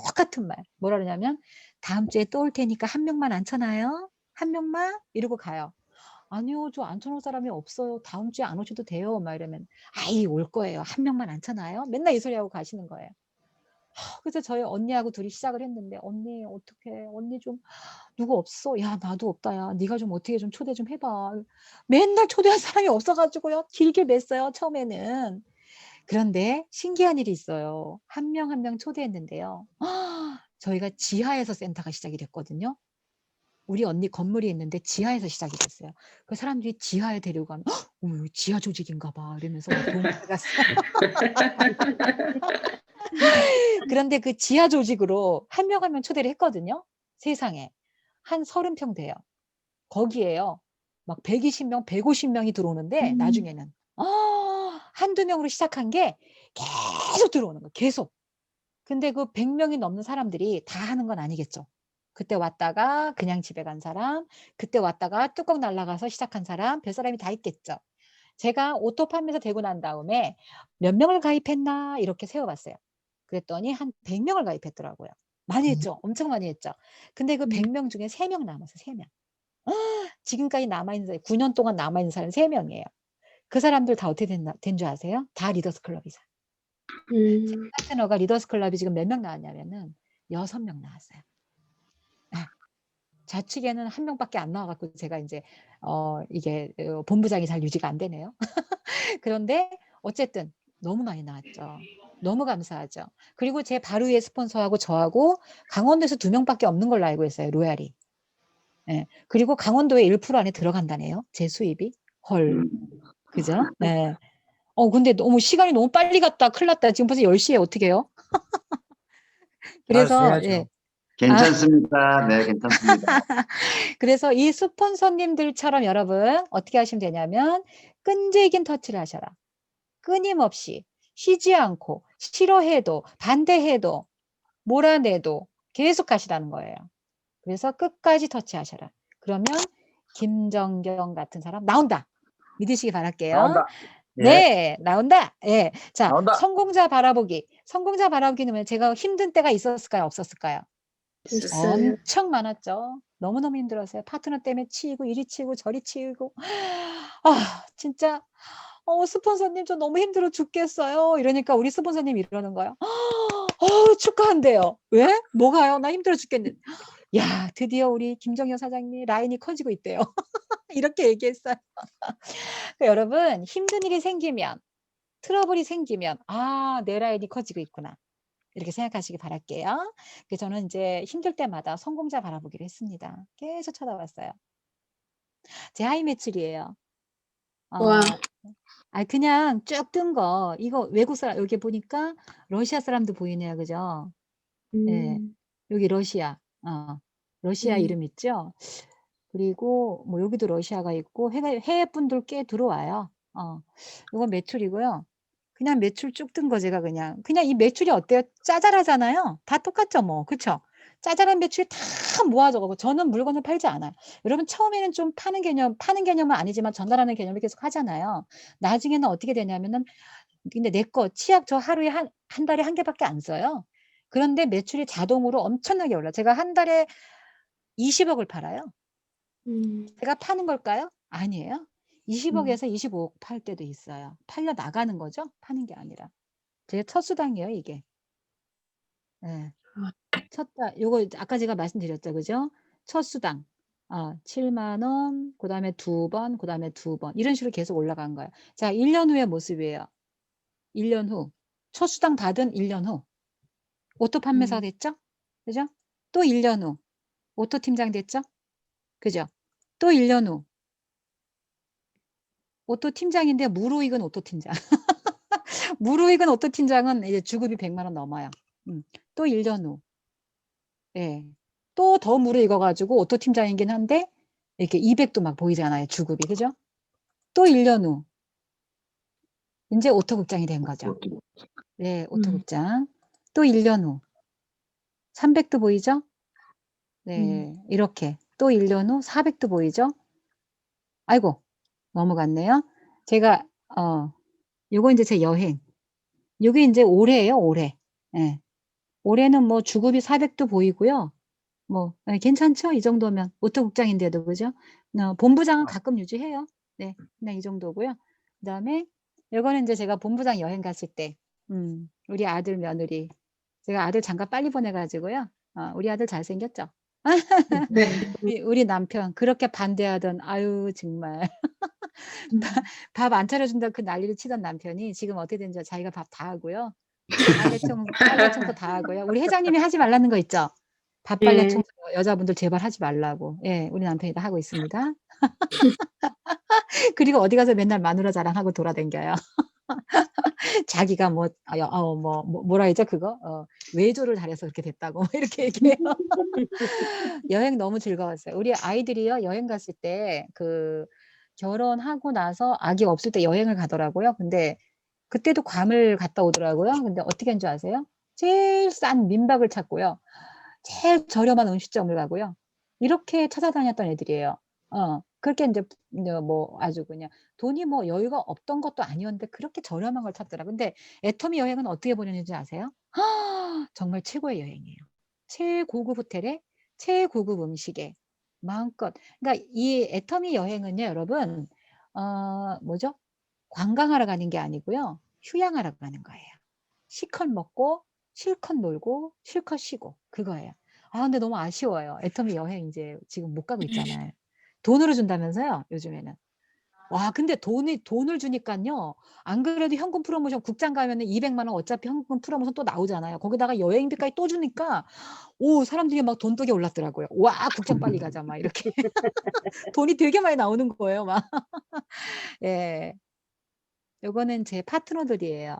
똑같은 말. 뭐라 그러냐면 다음 주에 또 올 테니까 한 명만 앉혀놔요. 한 명만 이러고 가요. 아니요, 저 앉혀놓을 사람이 없어요. 다음 주에 안 오셔도 돼요. 막 이러면 올 거예요. 한 명만 앉혀놔요. 맨날 이 소리 하고 가시는 거예요. 그래서 저희 언니하고 둘이 시작을 했는데 언니 어떡해. 언니 좀 누구 없어? 야, 나도 없다. 야, 네가 좀 어떻게 좀 초대 좀 해봐. 맨날 초대할 사람이 없어가지고요. 길게 맸어요. 처음에는. 그런데 신기한 일이 있어요. 한 명 한 명 초대했는데요. 저희가 지하에서 센터가 시작이 됐거든요. 우리 언니 건물이 있는데 지하에서 시작이 됐어요. 그 사람들이 지하에 데리고 가면 어머, 지하 조직인가 봐 이러면서 도움을 갔어요. 그런데 그 지하 조직으로 한 명 한 명 초대를 했거든요. 세상에. 한 30평 돼요. 거기에요. 막 120명, 150명이 들어오는데 나중에는 한두 명으로 시작한 게 계속 들어오는 거예요. 계속. 근데 그 100명이 넘는 사람들이 다 하는 건 아니겠죠. 그때 왔다가 그냥 집에 간 사람, 그때 왔다가 뚜껑 날아가서 시작한 사람, 별 사람이 다 있겠죠. 제가 오토 판매서 되고 난 다음에 몇 명을 가입했나 이렇게 세워봤어요. 그랬더니 한 100명을 가입했더라고요. 많이 했죠. 엄청 많이 했죠. 근데 그 100명 중에 3명 남았어요. 3명. 지금까지 남아있는 사람, 9년 동안 남아있는 사람 3명이에요. 그 사람들 다 어떻게 된 줄 아세요? 다 리더스 클럽이죠. 제 파트너가 리더스 클럽이 지금 몇 명 나왔냐면은 6명 나왔어요. 좌측에는 한 명밖에 안 나와갖고 제가 이제 이게 본부장이 잘 유지가 안 되네요. 그런데 어쨌든 너무 많이 나왔죠. 너무 감사하죠. 그리고 제 바로 위에 스폰서하고 저하고 강원도에서 2명밖에 없는 걸로 알고 있어요. 로얄이. 네. 그리고 강원도에 1% 안에 들어간다네요. 제 수입이. 헐. 그죠? 네. 근데 너무 시간이 너무 빨리 갔다. 큰일 났다. 지금 벌써 10시에 어떻게 해요? 그래서 예. 괜찮습니다. 네, 괜찮습니다. 그래서 이 스폰서님들처럼 여러분 어떻게 하시면 되냐면 끈질긴 터치를 하셔라. 끊임없이 쉬지 않고 싫어해도 반대해도 몰아내도 계속 하시라는 거예요. 그래서 끝까지 터치하셔라. 그러면 김정경 같은 사람 나온다. 믿으시기 바랄게요. 나온다. 네, 나온다. 예. 자, 나온다. 성공자 바라보기. 성공자 바라보기는 제가 힘든 때가 있었을까요? 없었을까요? 엄청 많았죠. 너무너무 힘들었어요. 파트너 때문에 치이고 이리 치이고 저리 치이고. 진짜 스폰서님 저 너무 힘들어 죽겠어요. 이러니까 우리 스폰서님 이러는 거예요. 축하한대요. 왜? 뭐가요? 나 힘들어 죽겠는데. 야, 드디어 우리 김정현 사장님 라인이 커지고 있대요. 이렇게 얘기했어요. 여러분 힘든 일이 생기면 트러블이 생기면 내 라인이 커지고 있구나. 이렇게 생각하시기 바랄게요. 그래서 저는 이제 힘들 때마다 성공자 바라보기를 했습니다. 계속 쳐다봤어요. 제 하이 매출이에요. 와. 아, 그냥 쭉 뜬 거. 이거 외국 사람, 여기 보니까 러시아 사람도 보이네요. 그죠? 예. 여기 러시아. 러시아 이름 있죠? 그리고 뭐 여기도 러시아가 있고 해외 분들 꽤 들어와요. 이건 매출이고요. 그냥 매출 쭉 뜬 거 제가 그냥 이 매출이 어때요? 짜잘하잖아요. 다 똑같죠, 뭐. 그쵸? 짜잘한 매출이 다 모아져가고 저는 물건을 팔지 않아요. 여러분 처음에는 좀 파는 개념은 아니지만 전달하는 개념을 계속 하잖아요. 나중에는 어떻게 되냐면은 근데 내 거 치약 저 하루에 한 달에 한 개밖에 안 써요. 그런데 매출이 자동으로 엄청나게 올라. 제가 한 달에 20억을 팔아요. 제가 파는 걸까요? 아니에요. 20억에서 25억 팔 때도 있어요. 팔려 나가는 거죠. 파는 게 아니라. 제 첫 수당이에요, 이게. 네. 요거 아까 제가 말씀드렸죠. 그죠? 첫 수당. 7만 원, 그 다음에 2번, 그 다음에 2번. 이런 식으로 계속 올라간 거예요. 자, 1년 후의 모습이에요. 1년 후. 첫 수당 받은 1년 후. 오토 판매사가 됐죠? 그죠? 또 1년 후. 오토 팀장 됐죠? 그죠? 또 1년 후. 오토 팀장인데 무료익은 오토 팀장. 무료익은 오토 팀장은 이제 주급이 100만 원 넘어요. 또 1년 후. 예. 또 더 무료익어가지고 오토 팀장이긴 한데 이렇게 200도 막 보이잖아요. 주급이. 그죠? 또 1년 후. 이제 오토 국장이 된 거죠. 네, 오토 국장. 또 1년 후. 300도 보이죠? 네, 이렇게. 또 1년 후 400도 보이죠? 아이고, 넘어갔네요. 제가, 요거 이제 제 여행. 요게 이제 올해예요, 올해. 예. 올해는 뭐 주급이 400도 보이고요. 뭐, 괜찮죠? 이 정도면. 오토국장인데도, 그죠? 본부장은 가끔 유지해요. 네, 그냥 이 정도고요. 그 다음에, 요거는 이제 제가 본부장 여행 갔을 때, 우리 아들 며느리. 제가 아들 장가 빨리 보내가지고요. 우리 아들 잘생겼죠? 우리 남편, 그렇게 반대하던, 아유, 정말. 밥 안 차려준다 그 난리를 치던 남편이 지금 어떻게 된지 자기가 밥 다 하고요. 빨래 청소 다 하고요. 우리 회장님이 하지 말라는 거 있죠? 밥 빨래 청소 여자분들 제발 하지 말라고. 예, 우리 남편이 다 하고 있습니다. 그리고 어디 가서 맨날 마누라 자랑하고 돌아댕겨요. 자기가 뭐라 했죠 그거? 외조를 잘해서 그렇게 됐다고 이렇게 얘기해요. 여행 너무 즐거웠어요. 우리 아이들이요 여행 갔을 때 결혼하고 나서 아기 없을 때 여행을 가더라고요. 근데 그때도 괌을 갔다 오더라고요. 근데 어떻게 한 줄 아세요? 제일 싼 민박을 찾고요. 제일 저렴한 음식점을 가고요. 이렇게 찾아다녔던 애들이에요. 그렇게 이제 뭐 아주 그냥 돈이 뭐 여유가 없던 것도 아니었는데 그렇게 저렴한 걸 찾더라. 근데 애터미 여행은 어떻게 보내는지 아세요? 정말 최고의 여행이에요. 최고급 호텔에 최고급 음식에 마음껏. 그러니까 이 애터미 여행은요, 여러분, 뭐죠? 관광하러 가는 게 아니고요. 휴양하러 가는 거예요. 실컷 먹고 실컷 놀고 실컷 쉬고 그거예요. 근데 너무 아쉬워요. 애터미 여행 이제 지금 못 가고 있잖아요. 돈으로 준다면서요, 요즘에는. 와, 근데 돈을 주니까요. 안 그래도 현금 프로모션 국장 가면은 200만 원 어차피 현금 프로모션 또 나오잖아요. 거기다가 여행비까지 또 주니까 사람들이 막 돈독에 올랐더라고요. 와, 국장 빨리 가자 막 이렇게. 돈이 되게 많이 나오는 거예요, 막. 예. 요거는 제 파트너들이에요.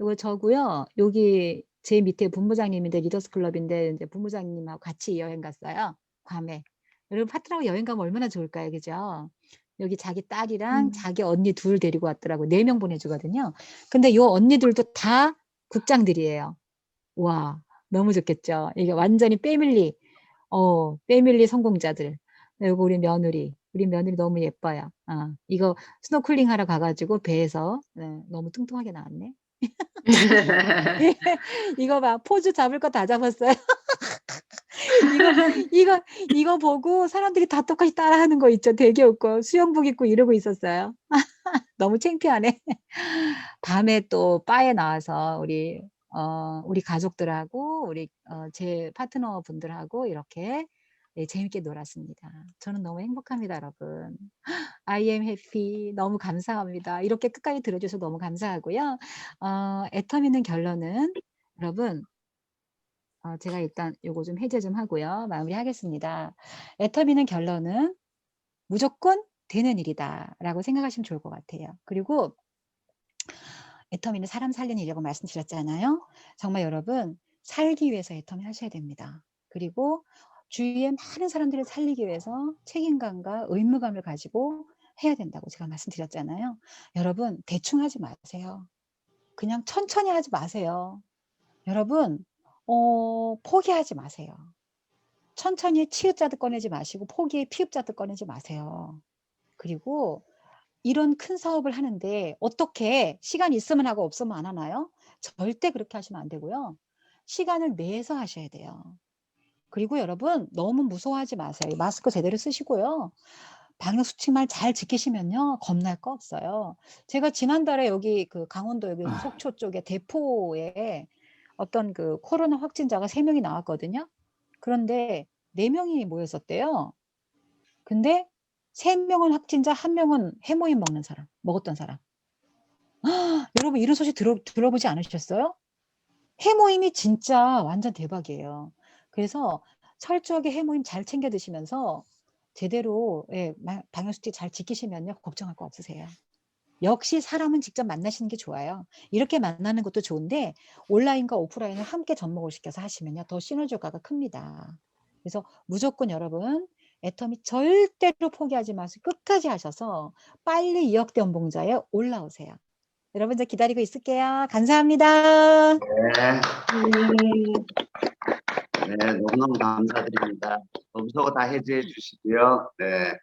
요거 저고요. 여기 제 밑에 본부장님인데 리더스 클럽인데 이제 본부장님하고 같이 여행 갔어요. 괌에. 여러분 파트너하고 여행 가면 얼마나 좋을까요? 그죠? 여기 자기 딸이랑 자기 언니 둘 데리고 왔더라고. 4명 보내주거든요. 근데 요 언니들도 다 국장들이에요. 와, 너무 좋겠죠? 이게 완전히 패밀리 성공자들. 요거 우리 며느리 너무 예뻐요. 이거 스노클링 하러 가가지고 배에서 너무 뚱뚱하게 나왔네. 이거 봐, 포즈 잡을 거 다 잡았어요. 이거 보고 사람들이 다 똑같이 따라하는 거 있죠. 되게 웃고 수영복 입고 이러고 있었어요. 너무 창피하네. 밤에 또 바에 나와서 우리 가족들하고 제 파트너 분들하고 이렇게 재밌게 놀았습니다. 저는 너무 행복합니다, 여러분. I am happy. 너무 감사합니다. 이렇게 끝까지 들어줘서 너무 감사하고요. 애터미는 결론은 여러분 제가 일단 요거 좀 해제 좀 하고요. 마무리하겠습니다. 애터미는 결론은 무조건 되는 일이다 라고 생각하시면 좋을 것 같아요. 그리고 애터미는 사람 살리는 일이라고 말씀드렸잖아요. 정말 여러분 살기 위해서 애터미 하셔야 됩니다. 그리고 주위에 많은 사람들을 살리기 위해서 책임감과 의무감을 가지고 해야 된다고 제가 말씀드렸잖아요. 여러분 대충 하지 마세요. 그냥 천천히 하지 마세요. 여러분 포기하지 마세요. 천천히 치읓자도 꺼내지 마시고 포기에 피읍자도 꺼내지 마세요. 그리고 이런 큰 사업을 하는데 어떻게 시간 있으면 하고 없으면 안 하나요? 절대 그렇게 하시면 안 되고요. 시간을 내서 하셔야 돼요. 그리고 여러분 너무 무서워하지 마세요. 마스크 제대로 쓰시고요. 방역수칙만 잘 지키시면요. 겁날 거 없어요. 제가 지난달에 여기 그 강원도 여기 속초 쪽에 대포에 어떤 그 코로나 확진자가 3명이 나왔거든요. 그런데 4명이 모였었대요. 근데 3명은 확진자, 1명은 해모임 먹는 사람, 먹었던 사람. 여러분 이런 소식 들어보지 않으셨어요? 해모임이 진짜 완전 대박이에요. 그래서 철저하게 해모임 잘 챙겨 드시면서 제대로 방역수칙 잘 지키시면요. 걱정할 거 없으세요. 역시 사람은 직접 만나시는 게 좋아요. 이렇게 만나는 것도 좋은데 온라인과 오프라인을 함께 접목을 시켜서 하시면요. 더 시너지 효과가 큽니다. 그래서 무조건 여러분 애터미 절대로 포기하지 마시고 끝까지 하셔서 빨리 2억대 연봉자에 올라오세요. 여러분 저 기다리고 있을게요. 감사합니다. 네. 네, 너무너무 감사드립니다. 무서워 다 해제해 주시고요. 네.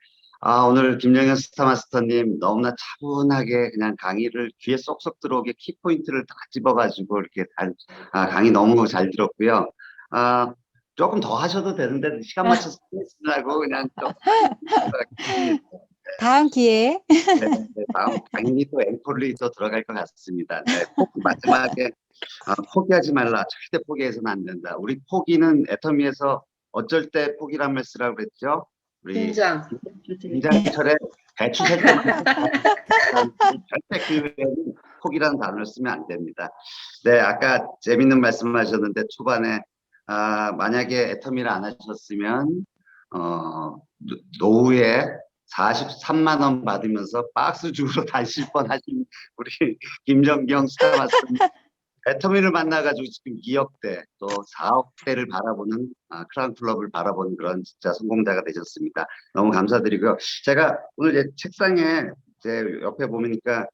오늘 김영현 스타마스터님 너무나 차분하게 그냥 강의를 귀에 쏙쏙 들어오게 키포인트를 다 집어가지고 이렇게 강의 너무 잘 들었고요. 조금 더 하셔도 되는데 시간 맞춰서 하시느라고 그냥 좀 다음 기회에 네, 다음 강의 또 앵콜이 또 들어갈 것 같습니다. 네, 마지막에 포기하지 말라. 절대 포기해서는 안 된다. 우리 포기는 애터미에서 어쩔 때 포기란 쓰라고 그랬죠? 우리 김장철에 배추 셀 때 절대 그 외에는 포기라는 단어를 쓰면 안 됩니다. 네, 아까 재밌는 말씀하셨는데 초반에 만약에 애터미를 안 하셨으면 노후에 43만 원 받으면서 박스 주우러 다니실 뻔하신 우리 김정경 스타마스터 애터미를 만나가지고 지금 2억대 또 4억대를 바라보는 크라운 클럽을 바라보는 그런 진짜 성공자가 되셨습니다. 너무 감사드리고요. 제가 오늘 책상에 제 옆에 보니까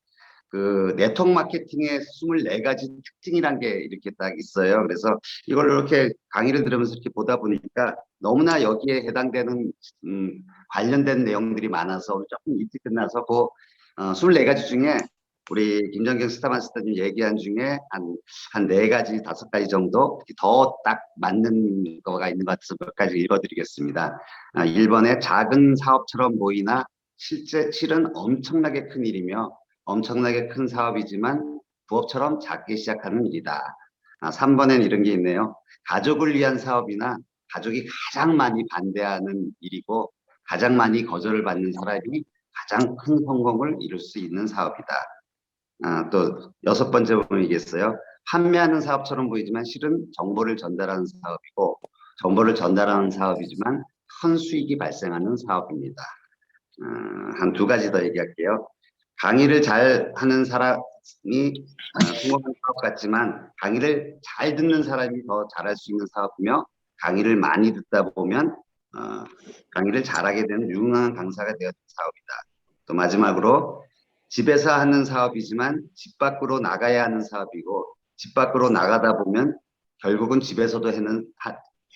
그 네트워크 마케팅의 24가지 특징이란 게 이렇게 딱 있어요. 그래서 이걸 이렇게 강의를 들으면서 이렇게 보다 보니까 너무나 여기에 해당되는 관련된 내용들이 많아서 조금 일찍 끝나서 그 24가지 중에 우리 김정경 스타마스터님 얘기한 중에 한 4가지, 5가지 정도 더 딱 맞는 거가 있는 것 같아서 몇 가지 읽어드리겠습니다. 1번에 작은 사업처럼 보이나 실은 엄청나게 큰 일이며 엄청나게 큰 사업이지만 부업처럼 작게 시작하는 일이다. 3번엔 이런 게 있네요. 가족을 위한 사업이나 가족이 가장 많이 반대하는 일이고 가장 많이 거절을 받는 사람이 가장 큰 성공을 이룰 수 있는 사업이다. 또 6번째 보면 이겠어요. 판매하는 사업처럼 보이지만 실은 정보를 전달하는 사업이고 정보를 전달하는 사업이지만 큰 수익이 발생하는 사업입니다. 한 2가지 더 얘기할게요. 강의를 잘 하는 사람이 성공하는 사업 같지만 강의를 잘 듣는 사람이 더 잘할 수 있는 사업이며 강의를 많이 듣다 보면 강의를 잘하게 되는 유능한 강사가 되어야 되는 사업이다. 또 마지막으로 집에서 하는 사업이지만 집 밖으로 나가야 하는 사업이고 집 밖으로 나가다 보면 결국은 집에서도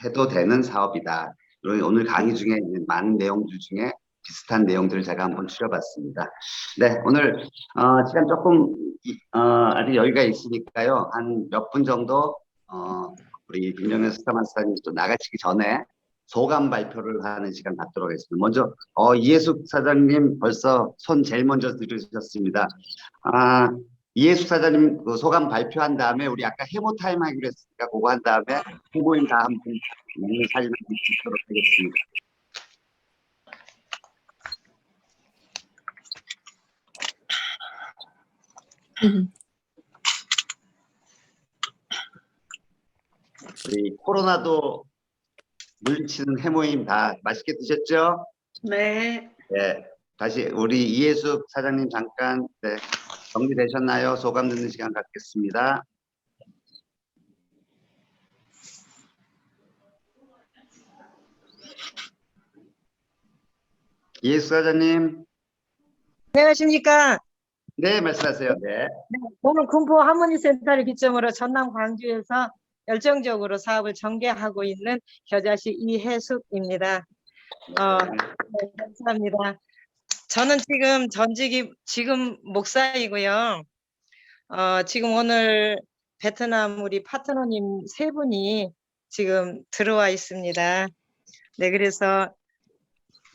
해도 되는 사업이다. 오늘 강의 중에 있는 많은 내용들 중에 비슷한 내용들을 제가 한번 추려봤습니다. 네, 오늘 시간 조금 아직 여유가 있으니까요. 한 몇 분 정도 우리 김정현 스타마스터님 또 나가시기 전에 소감 발표를 하는 시간 갖도록 하겠습니다. 먼저 이해숙 사장님 벌써 손 제일 먼저 들으셨습니다. 이해숙 사장님 그 소감 발표한 다음에 우리 아까 해모 타임 하기로 했으니까 그거 한 다음에 해모임 다 한번 사진을 찍도록 하겠습니다. 우리 코로나도 물리치는 해모임 다 맛있게 드셨죠? 네. 네. 다시 우리 이해숙 사장님 잠깐. 네. 정리되셨나요? 소감 듣는 시간 갖겠습니다. 이해수 사장님. 안녕하십니까. 네, 말씀하세요. 네. 오늘 군포 하모니 센터를 기점으로 전남 광주에서 열정적으로 사업을 전개하고 있는 겨자씨 이혜숙입니다. 네, 감사합니다. 저는 지금 전직이 지금 목사이고요. 지금 오늘 베트남 우리 파트너님 세 분이 지금 들어와 있습니다. 네, 그래서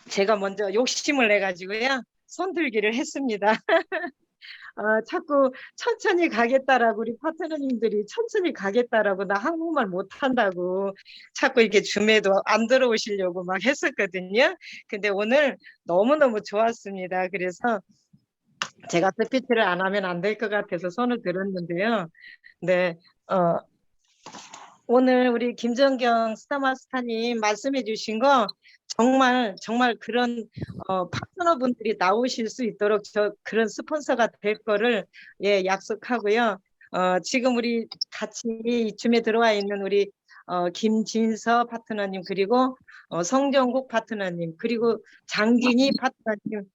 제가 먼저 욕심을 내 가지고요. 손들기를 했습니다. 자꾸 천천히 가겠다라고 우리 파트너님들이 천천히 가겠다라고 나 한국말 못한다고 자꾸 이렇게 줌에도 안 들어오시려고 막 했었거든요. 근데 오늘 너무너무 좋았습니다. 그래서 제가 스피치를 안 하면 안 될 것 같아서 손을 들었는데요. 네, 오늘 우리 김정경 스타마스타님 말씀해 주신 거 정말 그런 파트너분들이 나오실 수 있도록 저 그런 스폰서가 될 거를 약속하고요. 지금 우리 같이 이쯤에 들어와 있는 우리 김진서 파트너님 그리고 성정국 파트너님 그리고 장진희 파트너님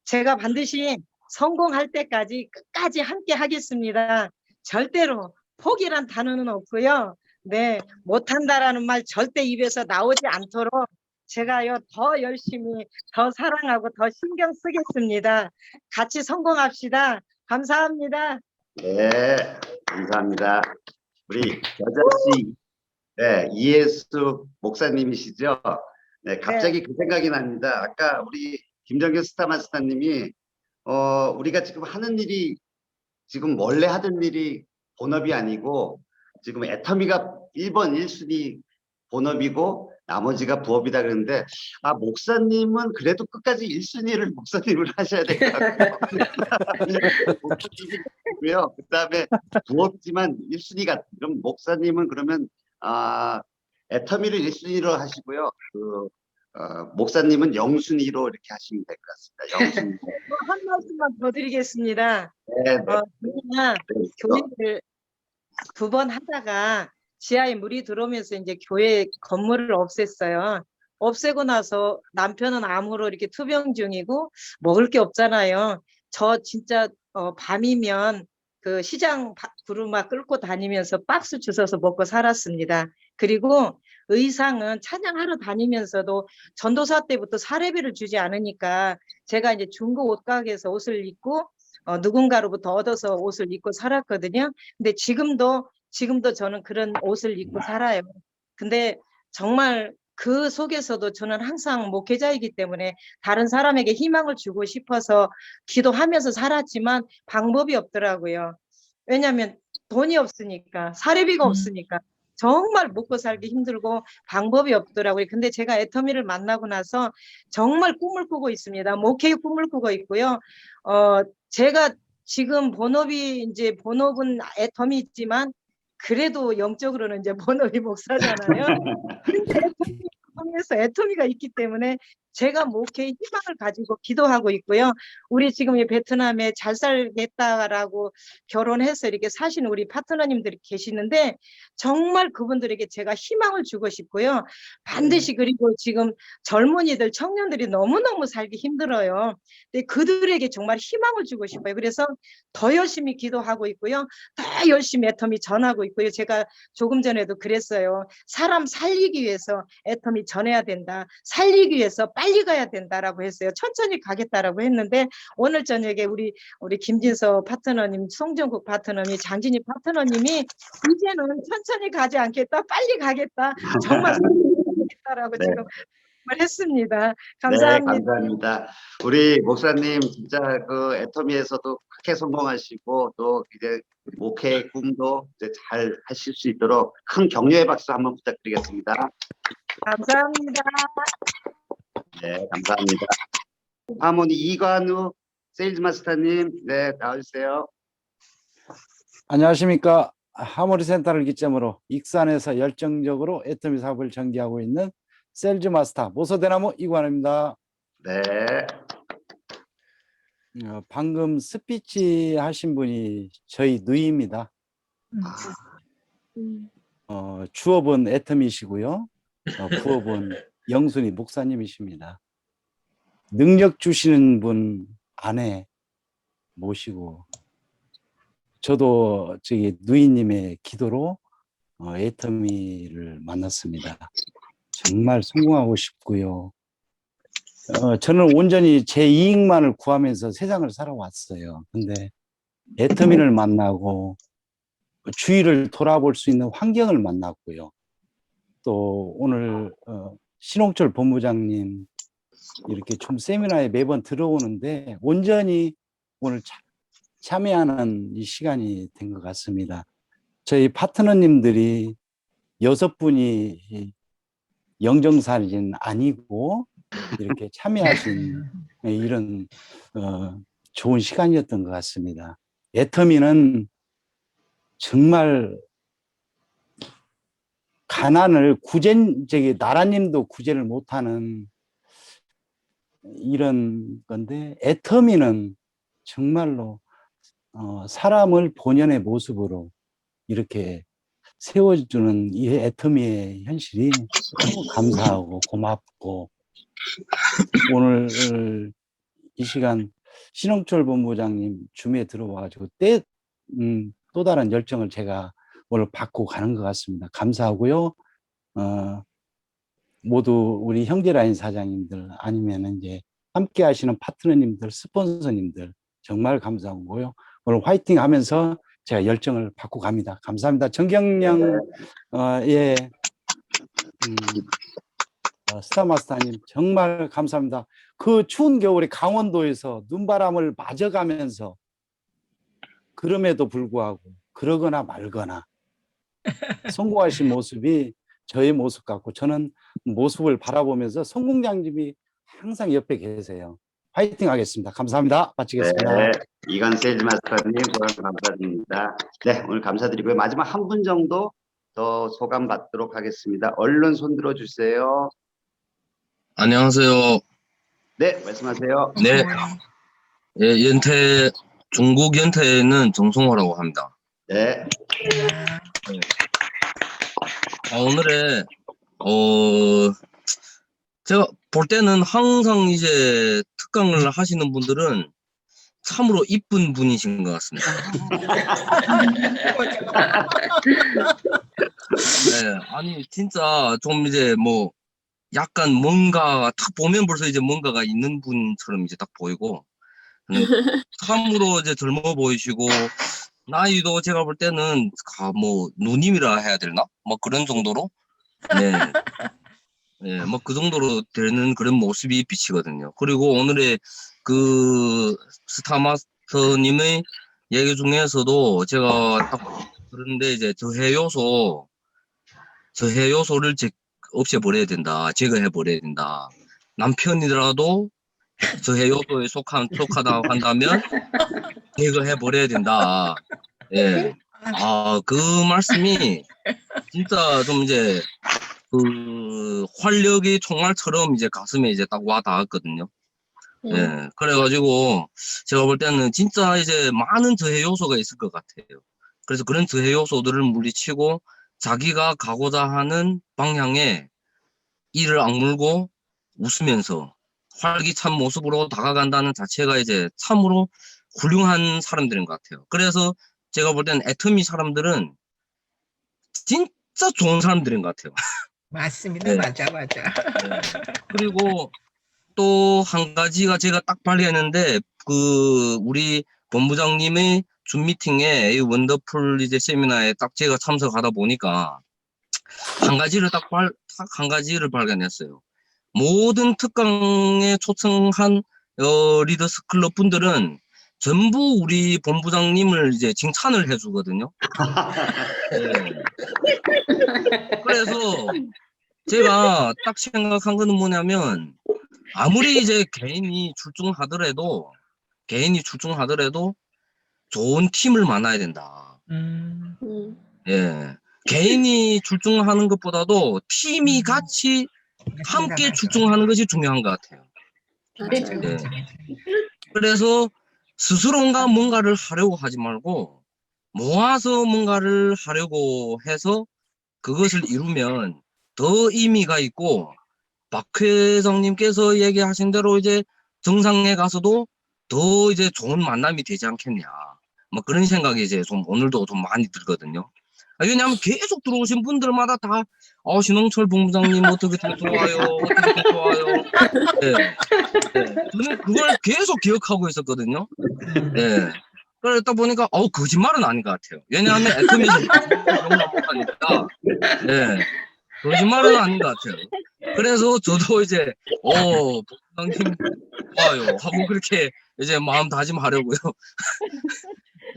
제가 반드시 성공할 때까지 끝까지 함께 하겠습니다. 절대로 포기란 단어는 없고요. 네, 못한다라는 말 절대 입에서 나오지 않도록 제가요 더 열심히 더 사랑하고 더 신경 쓰겠습니다. 같이 성공합시다. 감사합니다. 네, 감사합니다. 우리 겨자씨 네, 이혜수 목사님이시죠? 네, 갑자기 그 생각이 납니다. 아까 우리 김정규 스타마스터님이 우리가 지금 하는 일이 지금 원래 하던 일이 본업이 아니고 지금 애터미가 1번 1순위 본업이고 나머지가 부업이다 그러는데 목사님은 그래도 끝까지 1순위를 목사님을 하셔야 될 것 같고요. 목사님이고요. 그다음에 부업지만 1순위가 그럼 목사님은 그러면 애터미를 1순위로 하시고요. 목사님은 0순위로 이렇게 하시면 될 것 같습니다. 0순위. 한 말씀만 더 드리겠습니다. 네, 저희가 교회를 2번 하다가 지하에 물이 들어오면서 이제 교회 건물을 없앴어요. 없애고 나서 남편은 암으로 이렇게 투병 중이고 먹을 게 없잖아요. 저 진짜 밤이면 그 시장 부르마 끌고 다니면서 박스 주워서 먹고 살았습니다. 그리고 의상은 찬양하러 다니면서도 전도사 때부터 사례비를 주지 않으니까 제가 이제 중고 옷가게에서 옷을 입고 누군가로부터 얻어서 옷을 입고 살았거든요. 근데 지금도 저는 그런 옷을 입고 살아요. 근데 정말 그 속에서도 저는 항상 목회자이기 때문에 다른 사람에게 희망을 주고 싶어서 기도하면서 살았지만 방법이 없더라고요. 왜냐하면 돈이 없으니까, 사례비가 없으니까 정말 먹고 살기 힘들고 방법이 없더라고요. 근데 제가 애터미를 만나고 나서 정말 꿈을 꾸고 있습니다. 목회의 꿈을 꾸고 있고요. 제가 지금 본업은 애터미 있지만 그래도 영적으로는 이제 본업이 목사잖아요. 근데 통해서 애터미가 있기 때문에 제가 목회의 희망을 가지고 기도하고 있고요. 우리 지금 이 베트남에 잘 살겠다라고 결혼해서 이렇게 사시는 우리 파트너님들이 계시는데 정말 그분들에게 제가 희망을 주고 싶고요. 반드시 그리고 지금 젊은이들, 청년들이 너무너무 살기 힘들어요. 근데 그들에게 정말 희망을 주고 싶어요. 그래서 더 열심히 기도하고 있고요. 더 열심히 애터미 전하고 있고요. 제가 조금 전에도 그랬어요. 사람 살리기 위해서 애터미 전해야 된다. 살리기 위해서 빨리 가야 된다라고 했어요. 천천히 가겠다라고 했는데 오늘 저녁에 우리 김진서 파트너님, 송정국 파트너님, 장진희 파트너님이 이제는 천천히 가지 않겠다. 빨리 가겠다. 정말 가겠다라고 네. 지금 했습니다. 감사합니다. 네, 감사합니다. 우리 목사님 진짜 그 애터미에서도 크게 성공하시고 또 이제 목회의 꿈도 이제 잘 하실 수 있도록 큰 격려의 박수 한번 부탁드리겠습니다. 감사합니다. 네, 감사합니다. 하모니 이관우 세일즈 마스터님, 네, 나와주세요. 안녕하십니까. 하모니 센터를 기점으로 익산에서 열정적으로 애터미 사업을 전개하고 있는 셀즈 마스터 모서대나무 이관우입니다. 네, 방금 스피치 하신 분이 저희 누이입니다. 주업은 애터미시고요. 부업은 영순이 목사님이십니다. 능력 주시는 분 아내 모시고 저도 저기 누이님의 기도로 애터미를 만났습니다. 정말 성공하고 싶고요. 저는 온전히 제 이익만을 구하면서 세상을 살아왔어요. 근데 애터미를 만나고 주위를 돌아볼 수 있는 환경을 만났고요. 또 오늘 신홍철 본부장님 이렇게 좀 세미나에 매번 들어오는데 온전히 오늘 참여하는 이 시간이 된 것 같습니다. 저희 파트너님들이 6분이 영정사진 아니고 이렇게 참여하신 이런 좋은 시간이었던 것 같습니다. 애터미는 정말 가난을 나라님도 구제를 못하는 이런 건데 애터미는 정말로 사람을 본연의 모습으로 이렇게 세워주는 이 애터미의 현실이 너무 감사하고 고맙고 오늘 이 시간 신홍철 본부장님 줌에 들어와가지고 또 다른 열정을 제가 오늘 받고 가는 것 같습니다. 감사하고요. 모두 우리 형제라인 사장님들 아니면 이제 함께 하시는 파트너님들, 스폰서님들 정말 감사하고요. 오늘 화이팅 하면서 제가 열정을 받고 갑니다. 감사합니다. 정경영 스타마스터님 정말 감사합니다. 그 추운 겨울에 강원도에서 눈바람을 맞아가면서 그럼에도 불구하고 그러거나 말거나 성공하신 모습이 저의 모습 같고 저는 모습을 바라보면서 성공장님이 항상 옆에 계세요. 화이팅 하겠습니다. 감사합니다. 마치겠습니다. 네, 이관 세일즈 마스터님 감사드립니다. 네, 오늘 감사드리고요. 마지막 한 분 정도 더 소감 받도록 하겠습니다. 얼른 손 들어주세요. 안녕하세요. 네, 말씀하세요. 네, 예, 중국 연태는 정성호라고 합니다. 네. 오늘의 제가 볼 때는 항상 이제 특강을 하시는 분들은 참으로 이쁜 분이신 것 같습니다. 네, 아니 진짜 좀 이제 뭐 약간 뭔가 딱 보면 벌써 이제 뭔가가 있는 분처럼 이제 딱 보이고 참으로 이제 젊어 보이시고 나이도 제가 볼 때는 뭐 누님이라 해야 되나? 뭐 그런 정도로 네. 네, 뭐 그 정도로 되는 그런 모습이 비치거든요. 그리고 오늘의 그 스타마스터님의 얘기 중에서도 제가 딱 그런데 이제 저해 요소를 없애버려야 된다. 제거해버려야 된다. 남편이라도 저해 요소에 속하다 한다면 제거해버려야 된다. 예. 그 말씀이 진짜 좀 이제 그 활력의 총알처럼 이제 가슴에 이제 딱 와 닿았거든요. 예. 그래가지고 제가 볼 때는 진짜 이제 많은 저해 요소가 있을 것 같아요. 그래서 그런 저해 요소들을 물리치고 자기가 가고자 하는 방향에 이를 악물고 웃으면서 활기찬 모습으로 다가간다는 자체가 이제 참으로 훌륭한 사람들인 것 같아요. 그래서 제가 볼 때는 애터미 사람들은 진짜 좋은 사람들인 것 같아요. 맞습니다. 네. 맞아. 네. 그리고 또 한 가지가 제가 딱 발견했는데 그 우리 본부장님의 줌 미팅에 이 원더풀 이제 세미나에 딱 제가 참석하다 보니까 한 가지를 발견했어요. 모든 특강에 초청한 리더스 클럽 분들은 전부 우리 본부장님을 이제 칭찬을 해주거든요. 네. 그래서 제가 딱 생각한 거는 뭐냐면 아무리 이제 개인이 출중하더라도 좋은 팀을 만나야 된다. 예, 개인이 출중하는 것보다도 팀이 같이 함께 출중하는 것이 중요한 것 같아요. 예. 그래서 스스로가 뭔가를 하려고 하지 말고 모아서 뭔가를 하려고 해서 그것을 이루면 더 의미가 있고 박 회장님께서 얘기하신 대로 이제 정상에 가서도 더 이제 좋은 만남이 되지 않겠냐. 뭐 그런 생각이 이제 좀 오늘도 좀 많이 들거든요. 왜냐하면 계속 들어오신 분들마다 다 신홍철 본부장님 어떻게 더 좋아요, 어떻게 더 좋아요. 네. 네. 저는 그걸 계속 기억하고 있었거든요. 네. 그러다 보니까 거짓말은 아닌 것 같아요. 왜냐하면 애터미에서 거짓말을 못하니까. 네. 거짓말은 아닌 것 같아요. 그래서 저도 이제 본부장님 좋아요 하고 그렇게 이제 마음 다짐하려고요.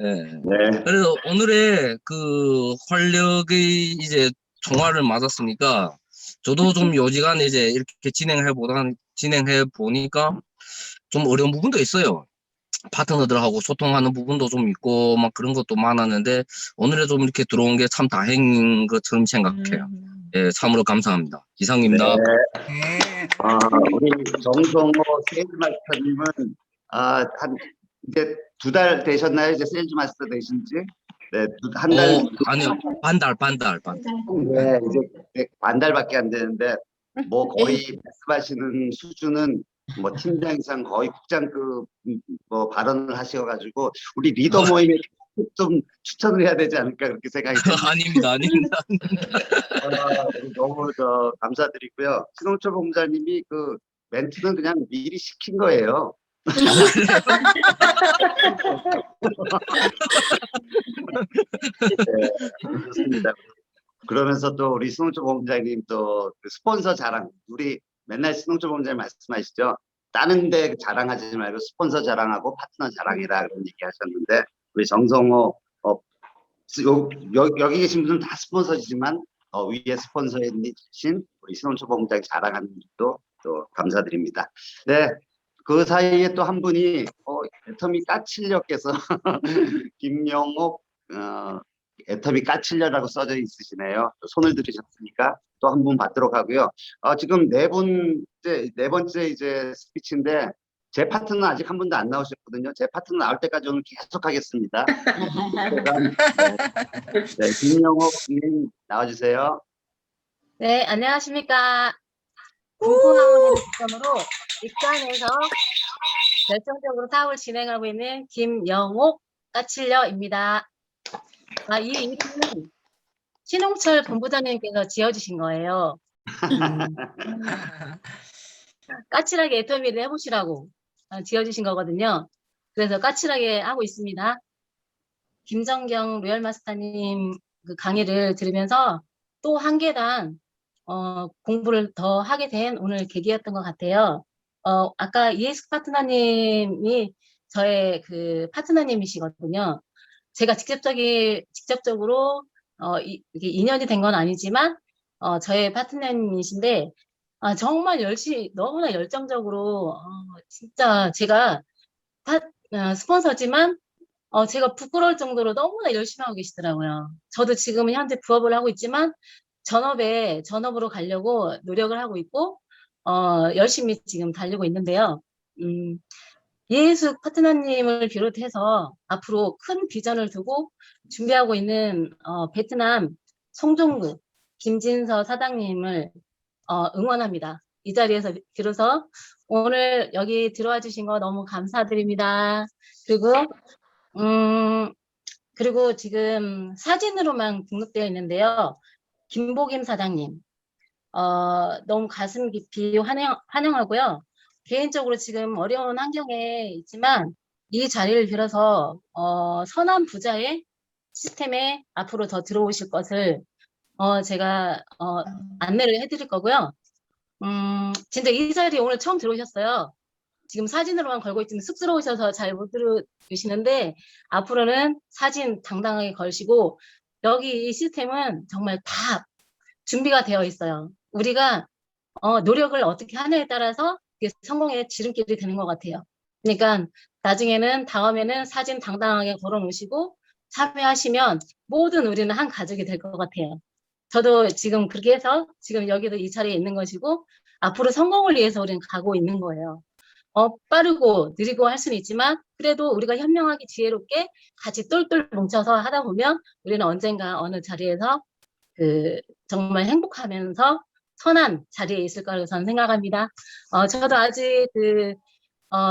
네. 네. 그래서 오늘의 그 활력의 이제 총알을 맞았으니까 저도 좀 요지간에 이제 이렇게 진행해 보니까 좀 어려운 부분도 있어요. 파트너들하고 소통하는 부분도 좀 있고 막 그런 것도 많았는데 오늘에 좀 이렇게 들어온 게 참 다행인 것처럼 생각해요. 예, 참으로 감사합니다. 이상입니다. 네. 우리 정성호 세일즈 마스터님은 한 이제 2달 되셨나요? 이제 세일즈 마스터 되신 지? 네, 한 달. 아니요, 반달. 네, 이제 반 달밖에 안 되는데 뭐 거의 말씀하시는 수준은 뭐 팀장 이상 거의 국장급 뭐 발언을 하셔가지고 우리 리더 모임에 좀 추천을 해야 되지 않을까 그렇게 생각이 듭니다. 아닙니다. 너무 감사드리고요. 신홍철 본부장님이 그 멘트는 그냥 미리 시킨 거예요. 네, 좋습니다. 그러면서 또 우리 신홍철 본부장님 또 그 스폰서 자랑, 우리 맨날 신홍철 본부장님 말씀하시죠. 다른 데 자랑하지 말고 스폰서 자랑하고 파트너 자랑이라 그런 얘기 하셨는데 우리 정성호 여기 계신 분들은 다 스폰서지만 위에 스폰서이신 우리 신홍철 본부장님 자랑하는 것도 또 감사드립니다. 네. 그 사이에 또 한 분이 애터미 까칠녀께서 김영옥 애터미 까칠녀라고 써져 있으시네요. 손을 들으셨으니까 또 한 분 받도록 하고요. 지금 네 번째 이제 스피치인데 제 파트는 아직 한 분도 안 나오셨거든요. 제 파트는 나올 때까지 오늘 계속 하겠습니다. 네, 김영옥님 나와주세요. 네, 안녕하십니까. 궁금함을 기점으로 입장에서 결정적으로 사업을 진행하고 있는 김영옥 까칠녀입니다. 이 이름은 신홍철 본부장님께서 지어주신 거예요. 까칠하게 애터미를 해보시라고 지어주신 거거든요. 그래서 까칠하게 하고 있습니다. 김정경 로열마스터님 그 강의를 들으면서 또 한 계단 공부를 더 하게 된 오늘 계기였던 것 같아요. 아까 이해숙 파트너님이 저의 그 파트너님이시거든요. 제가 직접적으로 이게 인연이 된 건 아니지만 저의 파트너님이신데 정말 너무나 열정적으로 진짜 제가 스폰서지만 제가 부끄러울 정도로 너무나 열심히 하고 계시더라고요. 저도 지금은 현재 부업을 하고 있지만 전업으로 가려고 노력을 하고 있고 열심히 지금 달리고 있는데요. 이해숙 파트너님을 비롯해서 앞으로 큰 비전을 두고 준비하고 있는 베트남 송종구 김진서 사장님을 응원합니다. 이 자리에서 비로소 오늘 여기 들어와 주신 거 너무 감사드립니다. 그리고 지금 사진으로만 등록되어 있는데요. 김보김 사장님, 너무 가슴 깊이 환영하고요. 개인적으로 지금 어려운 환경에 있지만 이 자리를 빌어서 선한 부자의 시스템에 앞으로 더 들어오실 것을 제가 안내를 해드릴 거고요. 진짜 이 자리에 오늘 처음 들어오셨어요. 지금 사진으로만 걸고 있지만 쑥스러우셔서 잘 못 들으시는데 앞으로는 사진 당당하게 걸시고 여기 이 시스템은 정말 다 준비가 되어 있어요. 우리가 노력을 어떻게 하느냐에 따라서 이게 성공의 지름길이 되는 것 같아요. 그러니까 다음에는 사진 당당하게 걸어 놓으시고 참여하시면 모든 우리는 한 가족이 될 것 같아요. 저도 지금 그렇게 해서 지금 여기도 이 자리에 있는 것이고 앞으로 성공을 위해서 우리는 가고 있는 거예요. 빠르고 느리고 할 수는 있지만 그래도 우리가 현명하게 지혜롭게 같이 똘똘 뭉쳐서 하다 보면 우리는 언젠가 어느 자리에서 정말 행복하면서 선한 자리에 있을 거라고 저는 생각합니다. 저도 아직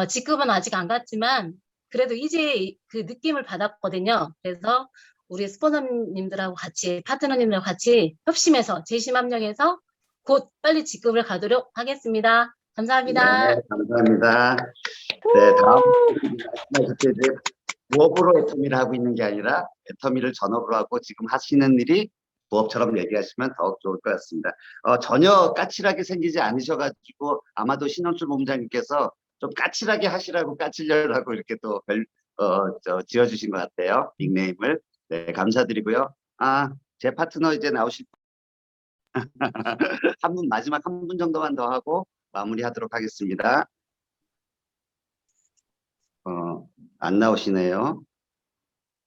직급은 아직 안 갔지만 그래도 이제 그 느낌을 받았거든요. 그래서 우리 스폰서님들하고 같이 파트너님들하고 같이 협심해서 재심합력해서 곧 빨리 직급을 가도록 하겠습니다. 감사합니다. 네, 감사합니다. 네, 다음 말씀하실 때 부업으로 애터미를 하고 있는 게 아니라 애터미를 전업으로 하고 지금 하시는 일이 부업처럼 얘기하시면 더욱 좋을 것 같습니다. 전혀 까칠하게 생기지 않으셔가지고 아마도 신원출 본부장님께서 좀 까칠하게 하시라고 까칠려라고 이렇게 또 지어주신 것 같아요. 닉네임을. 네, 감사드리고요. 제 파트너 이제 나오실 마지막 한 분 정도만 더 하고 마무리하도록 하겠습니다. 안 나오시네요.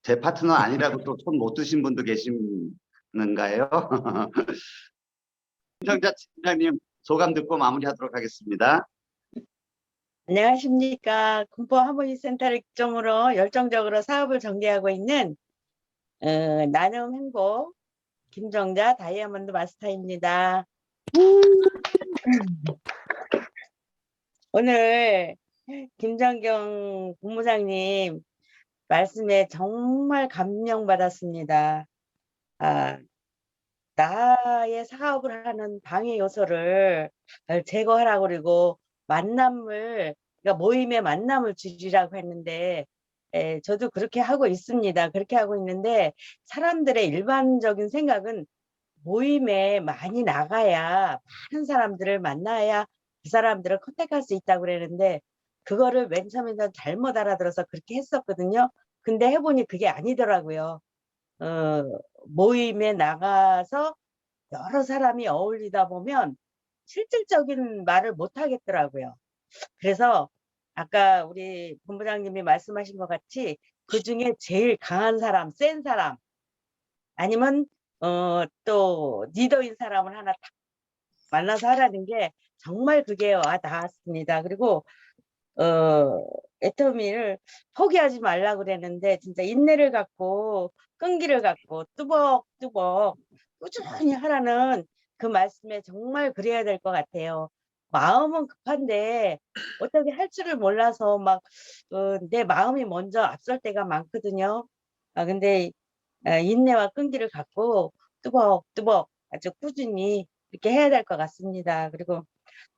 제 파트너 아니라고 또 손 못 드신 분도 계시는가요? 김정자 팀장님 소감 듣고 마무리하도록 하겠습니다. 안녕하십니까. 군포 하모니 센터를 기점으로 열정적으로 사업을 전개하고 있는 나눔 행복 김정자 다이아몬드 마스터입니다. 오늘 김정경 본부장님 말씀에 정말 감명받았습니다. 나의 사업을 하는 방해 요소를 제거하라고 그리고 그러니까 모임의 만남을 줄이라고 했는데 저도 그렇게 하고 있습니다. 그렇게 하고 있는데 사람들의 일반적인 생각은 모임에 많이 나가야 많은 사람들을 만나야 그 사람들을 컨택할 수 있다고 그러는데 그거를 맨 처음에는 잘못 알아들어서 그렇게 했었거든요. 근데 해보니 그게 아니더라고요. 모임에 나가서 여러 사람이 어울리다 보면 실질적인 말을 못 하겠더라고요. 그래서 아까 우리 본부장님이 말씀하신 것 같이 그 중에 제일 강한 사람, 센 사람 아니면 또 리더인 사람을 하나 딱 만나서 하라는 게 정말 그게 와닿았습니다. 그리고 애터미를 포기하지 말라고 그랬는데 진짜 인내를 갖고 끈기를 갖고 뚜벅뚜벅 꾸준히 하라는 그 말씀에 정말 그래야 될 것 같아요. 마음은 급한데 어떻게 할 줄을 몰라서 막 내 마음이 먼저 앞설 때가 많거든요. 근데 인내와 끈기를 갖고 뚜벅뚜벅 아주 꾸준히 이렇게 해야 될 것 같습니다. 그리고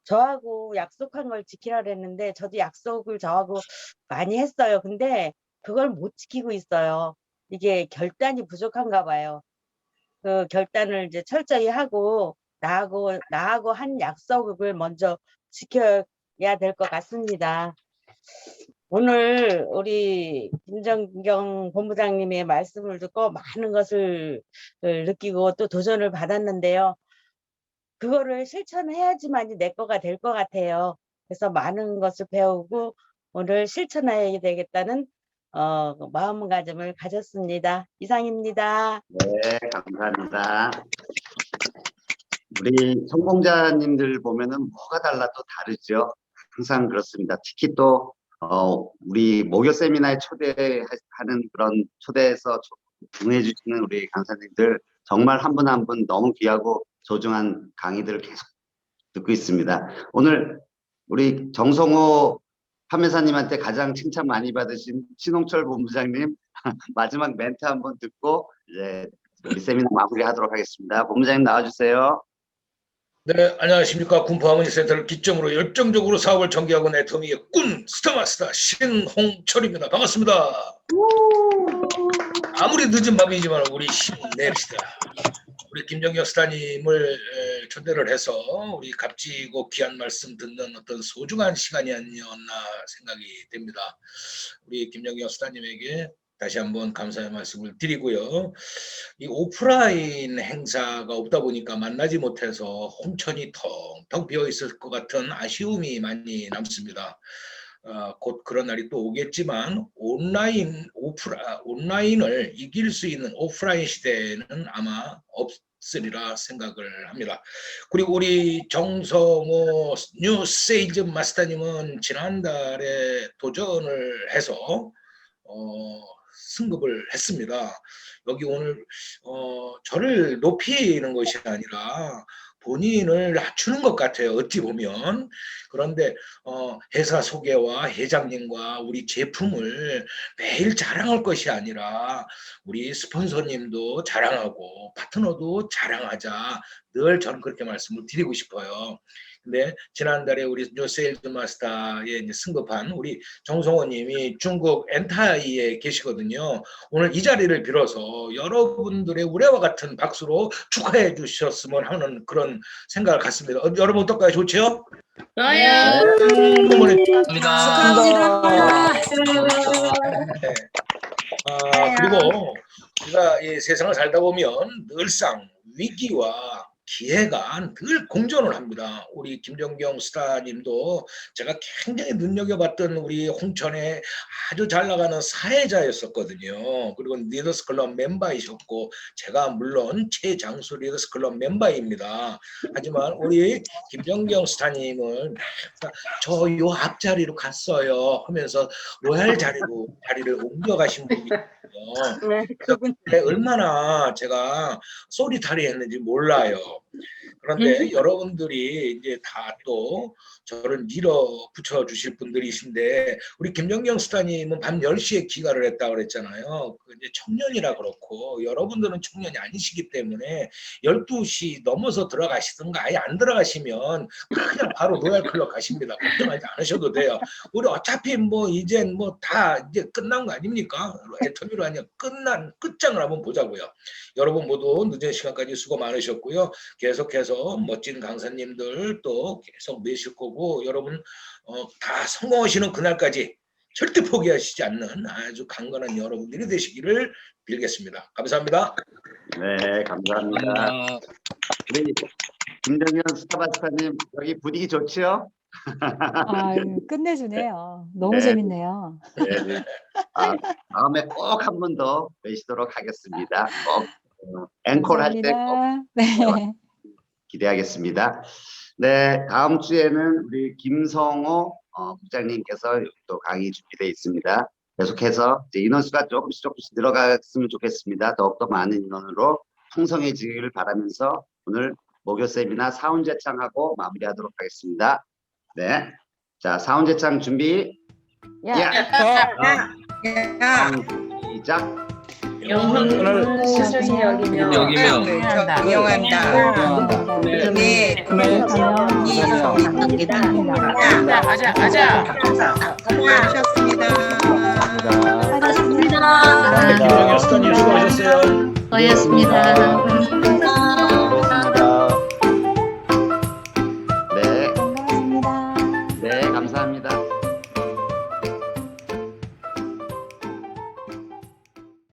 저하고 약속한 걸 지키라 그랬는데 저도 약속을 저하고 많이 했어요. 근데 그걸 못 지키고 있어요. 이게 결단이 부족한가 봐요. 그 결단을 이제 철저히 하고 나하고 한 약속을 먼저 지켜야 될 것 같습니다. 오늘 우리 김정경 본부장님의 말씀을 듣고 많은 것을 느끼고 또 도전을 받았는데요. 그거를 실천해야지만이 내 거가 될 것 같아요. 그래서 많은 것을 배우고 오늘 실천해야 되겠다는 마음가짐을 가졌습니다. 이상입니다. 네, 감사합니다. 우리 성공자님들 보면은 뭐가 달라도 다르죠. 항상 그렇습니다. 특히 또 우리 목요 세미나에 초대하는 그런 초대해서 응해주시는 우리 강사님들 정말 한 분 한 분 너무 귀하고 소중한 강의들을 계속 듣고 있습니다. 오늘 우리 정성호 판매사님한테 가장 칭찬 많이 받으신 신홍철 본부장님 마지막 멘트 한번 듣고 이제 우리 세미나 마무리하도록 하겠습니다. 본부장님 나와주세요. 네, 안녕하십니까. 군포 하모니 센터를 기점으로 열정적으로 사업을 전개하고 있는 애터미의 꾼 스타마스터 신홍철입니다. 반갑습니다. 아무리 늦은 밤이지만 우리 힘냅시다. 우리 김정경 스타님을 초대를 해서 우리 값지고 귀한 말씀 듣는 어떤 소중한 시간이 아니었나 생각이 됩니다. 우리 김정경 스타님에게 다시 한번 감사의 말씀을 드리고요. 이 오프라인 행사가 없다 보니까 만나지 못해서 홍천이 텅텅 비어 있을 것 같은 아쉬움이 많이 남습니다. 곧 그런 날이 또 오겠지만 온라인을 이길 수 있는 오프라인 시대는 아마 있으리라 생각을 합니다. 그리고 우리 정성호 뉴 세일즈 마스터님은 지난달에 도전을 해서 승급을 했습니다. 여기 오늘 저를 높이는 것이 아니라 본인을 낮추는 것 같아요. 어찌 보면. 그런데 회사 소개와 회장님과 우리 제품을 매일 자랑할 것이 아니라 우리 스폰서님도 자랑하고 파트너도 자랑하자. 늘 저는 그렇게 말씀을 드리고 싶어요. 근데 지난달에 우리 뉴 세일즈 마스터에 이제 승급한 우리 정성호님이 중국 엔타이에 계시거든요. 오늘 이 자리를 빌어서 여러분들의 우레와 같은 박수로 축하해 주셨으면 하는 그런 생각을 갖습니다. 여러분 어떨까요? 좋죠? 감사합니다. 네. 그리고 우리가 이 세상을 살다 보면 늘상 위기와 기회가 늘 공존을 합니다. 우리 김정경 스타님도 제가 굉장히 눈여겨봤던 우리 홍천에 아주 잘 나가는 사회자였었거든요. 그리고 리더스 클럽 멤버이셨고 제가 물론 최장수 리더스 클럽 멤버입니다. 하지만 우리 김정경 스타님은 저 요 앞자리로 갔어요 하면서 로얄 자리를 옮겨가신 분이거든요. 얼마나 제가 소리탈이 했는지 몰라요. 그런데 여러분들이 이제 다 또 저를 밀어붙여 주실 분들이신데 우리 김정경 스타님은 밤 10시에 귀가를 했다고 그랬잖아요. 그 이제 청년이라 그렇고 여러분들은 청년이 아니시기 때문에 12시 넘어서 들어가시든가 아예 안 들어가시면 그냥 바로 로얄클럽 가십니다. 걱정하지 않으셔도 돼요. 우리 어차피 뭐 이젠 뭐 다 이제 끝난 거 아닙니까? 애터미로 아니라 끝장을 한번 보자고요. 여러분 모두 늦은 시간까지 수고 많으셨고요. 계속해서 멋진 강사님들 또 계속 내실 거고 여러분 다 성공하시는 그날까지 절대 포기하시지 않는 아주 강건한 여러분들이 되시기를 빌겠습니다. 감사합니다. 네, 감사합니다. 우리 김정현 스타바스타님 여기 분위기 좋죠? 아유, 끝내주네요. 너무 네. 재밌네요. 네. 다음에 꼭 한 번 더 뵈시도록 하겠습니다. 꼭 앵콜 할 때 꼭 감사합니다. 네. 기대하겠습니다. 네, 다음 주에는 우리 김성호 국장님께서 또 강의 준비되어 있습니다. 계속해서 이제 인원수가 조금씩 늘어갔으면 좋겠습니다. 더욱더 많은 인원으로 풍성해지기를 바라면서 오늘 목요 세미나 사운제창하고 마무리하도록 하겠습니다. 네, 자 사운제창 준비. 시작. 영혼을 스스로 여기며 응용한다. 네, 아자. 수고하셨습니다. 김정현 스타님 수고하셨어요. 수고하셨습니다.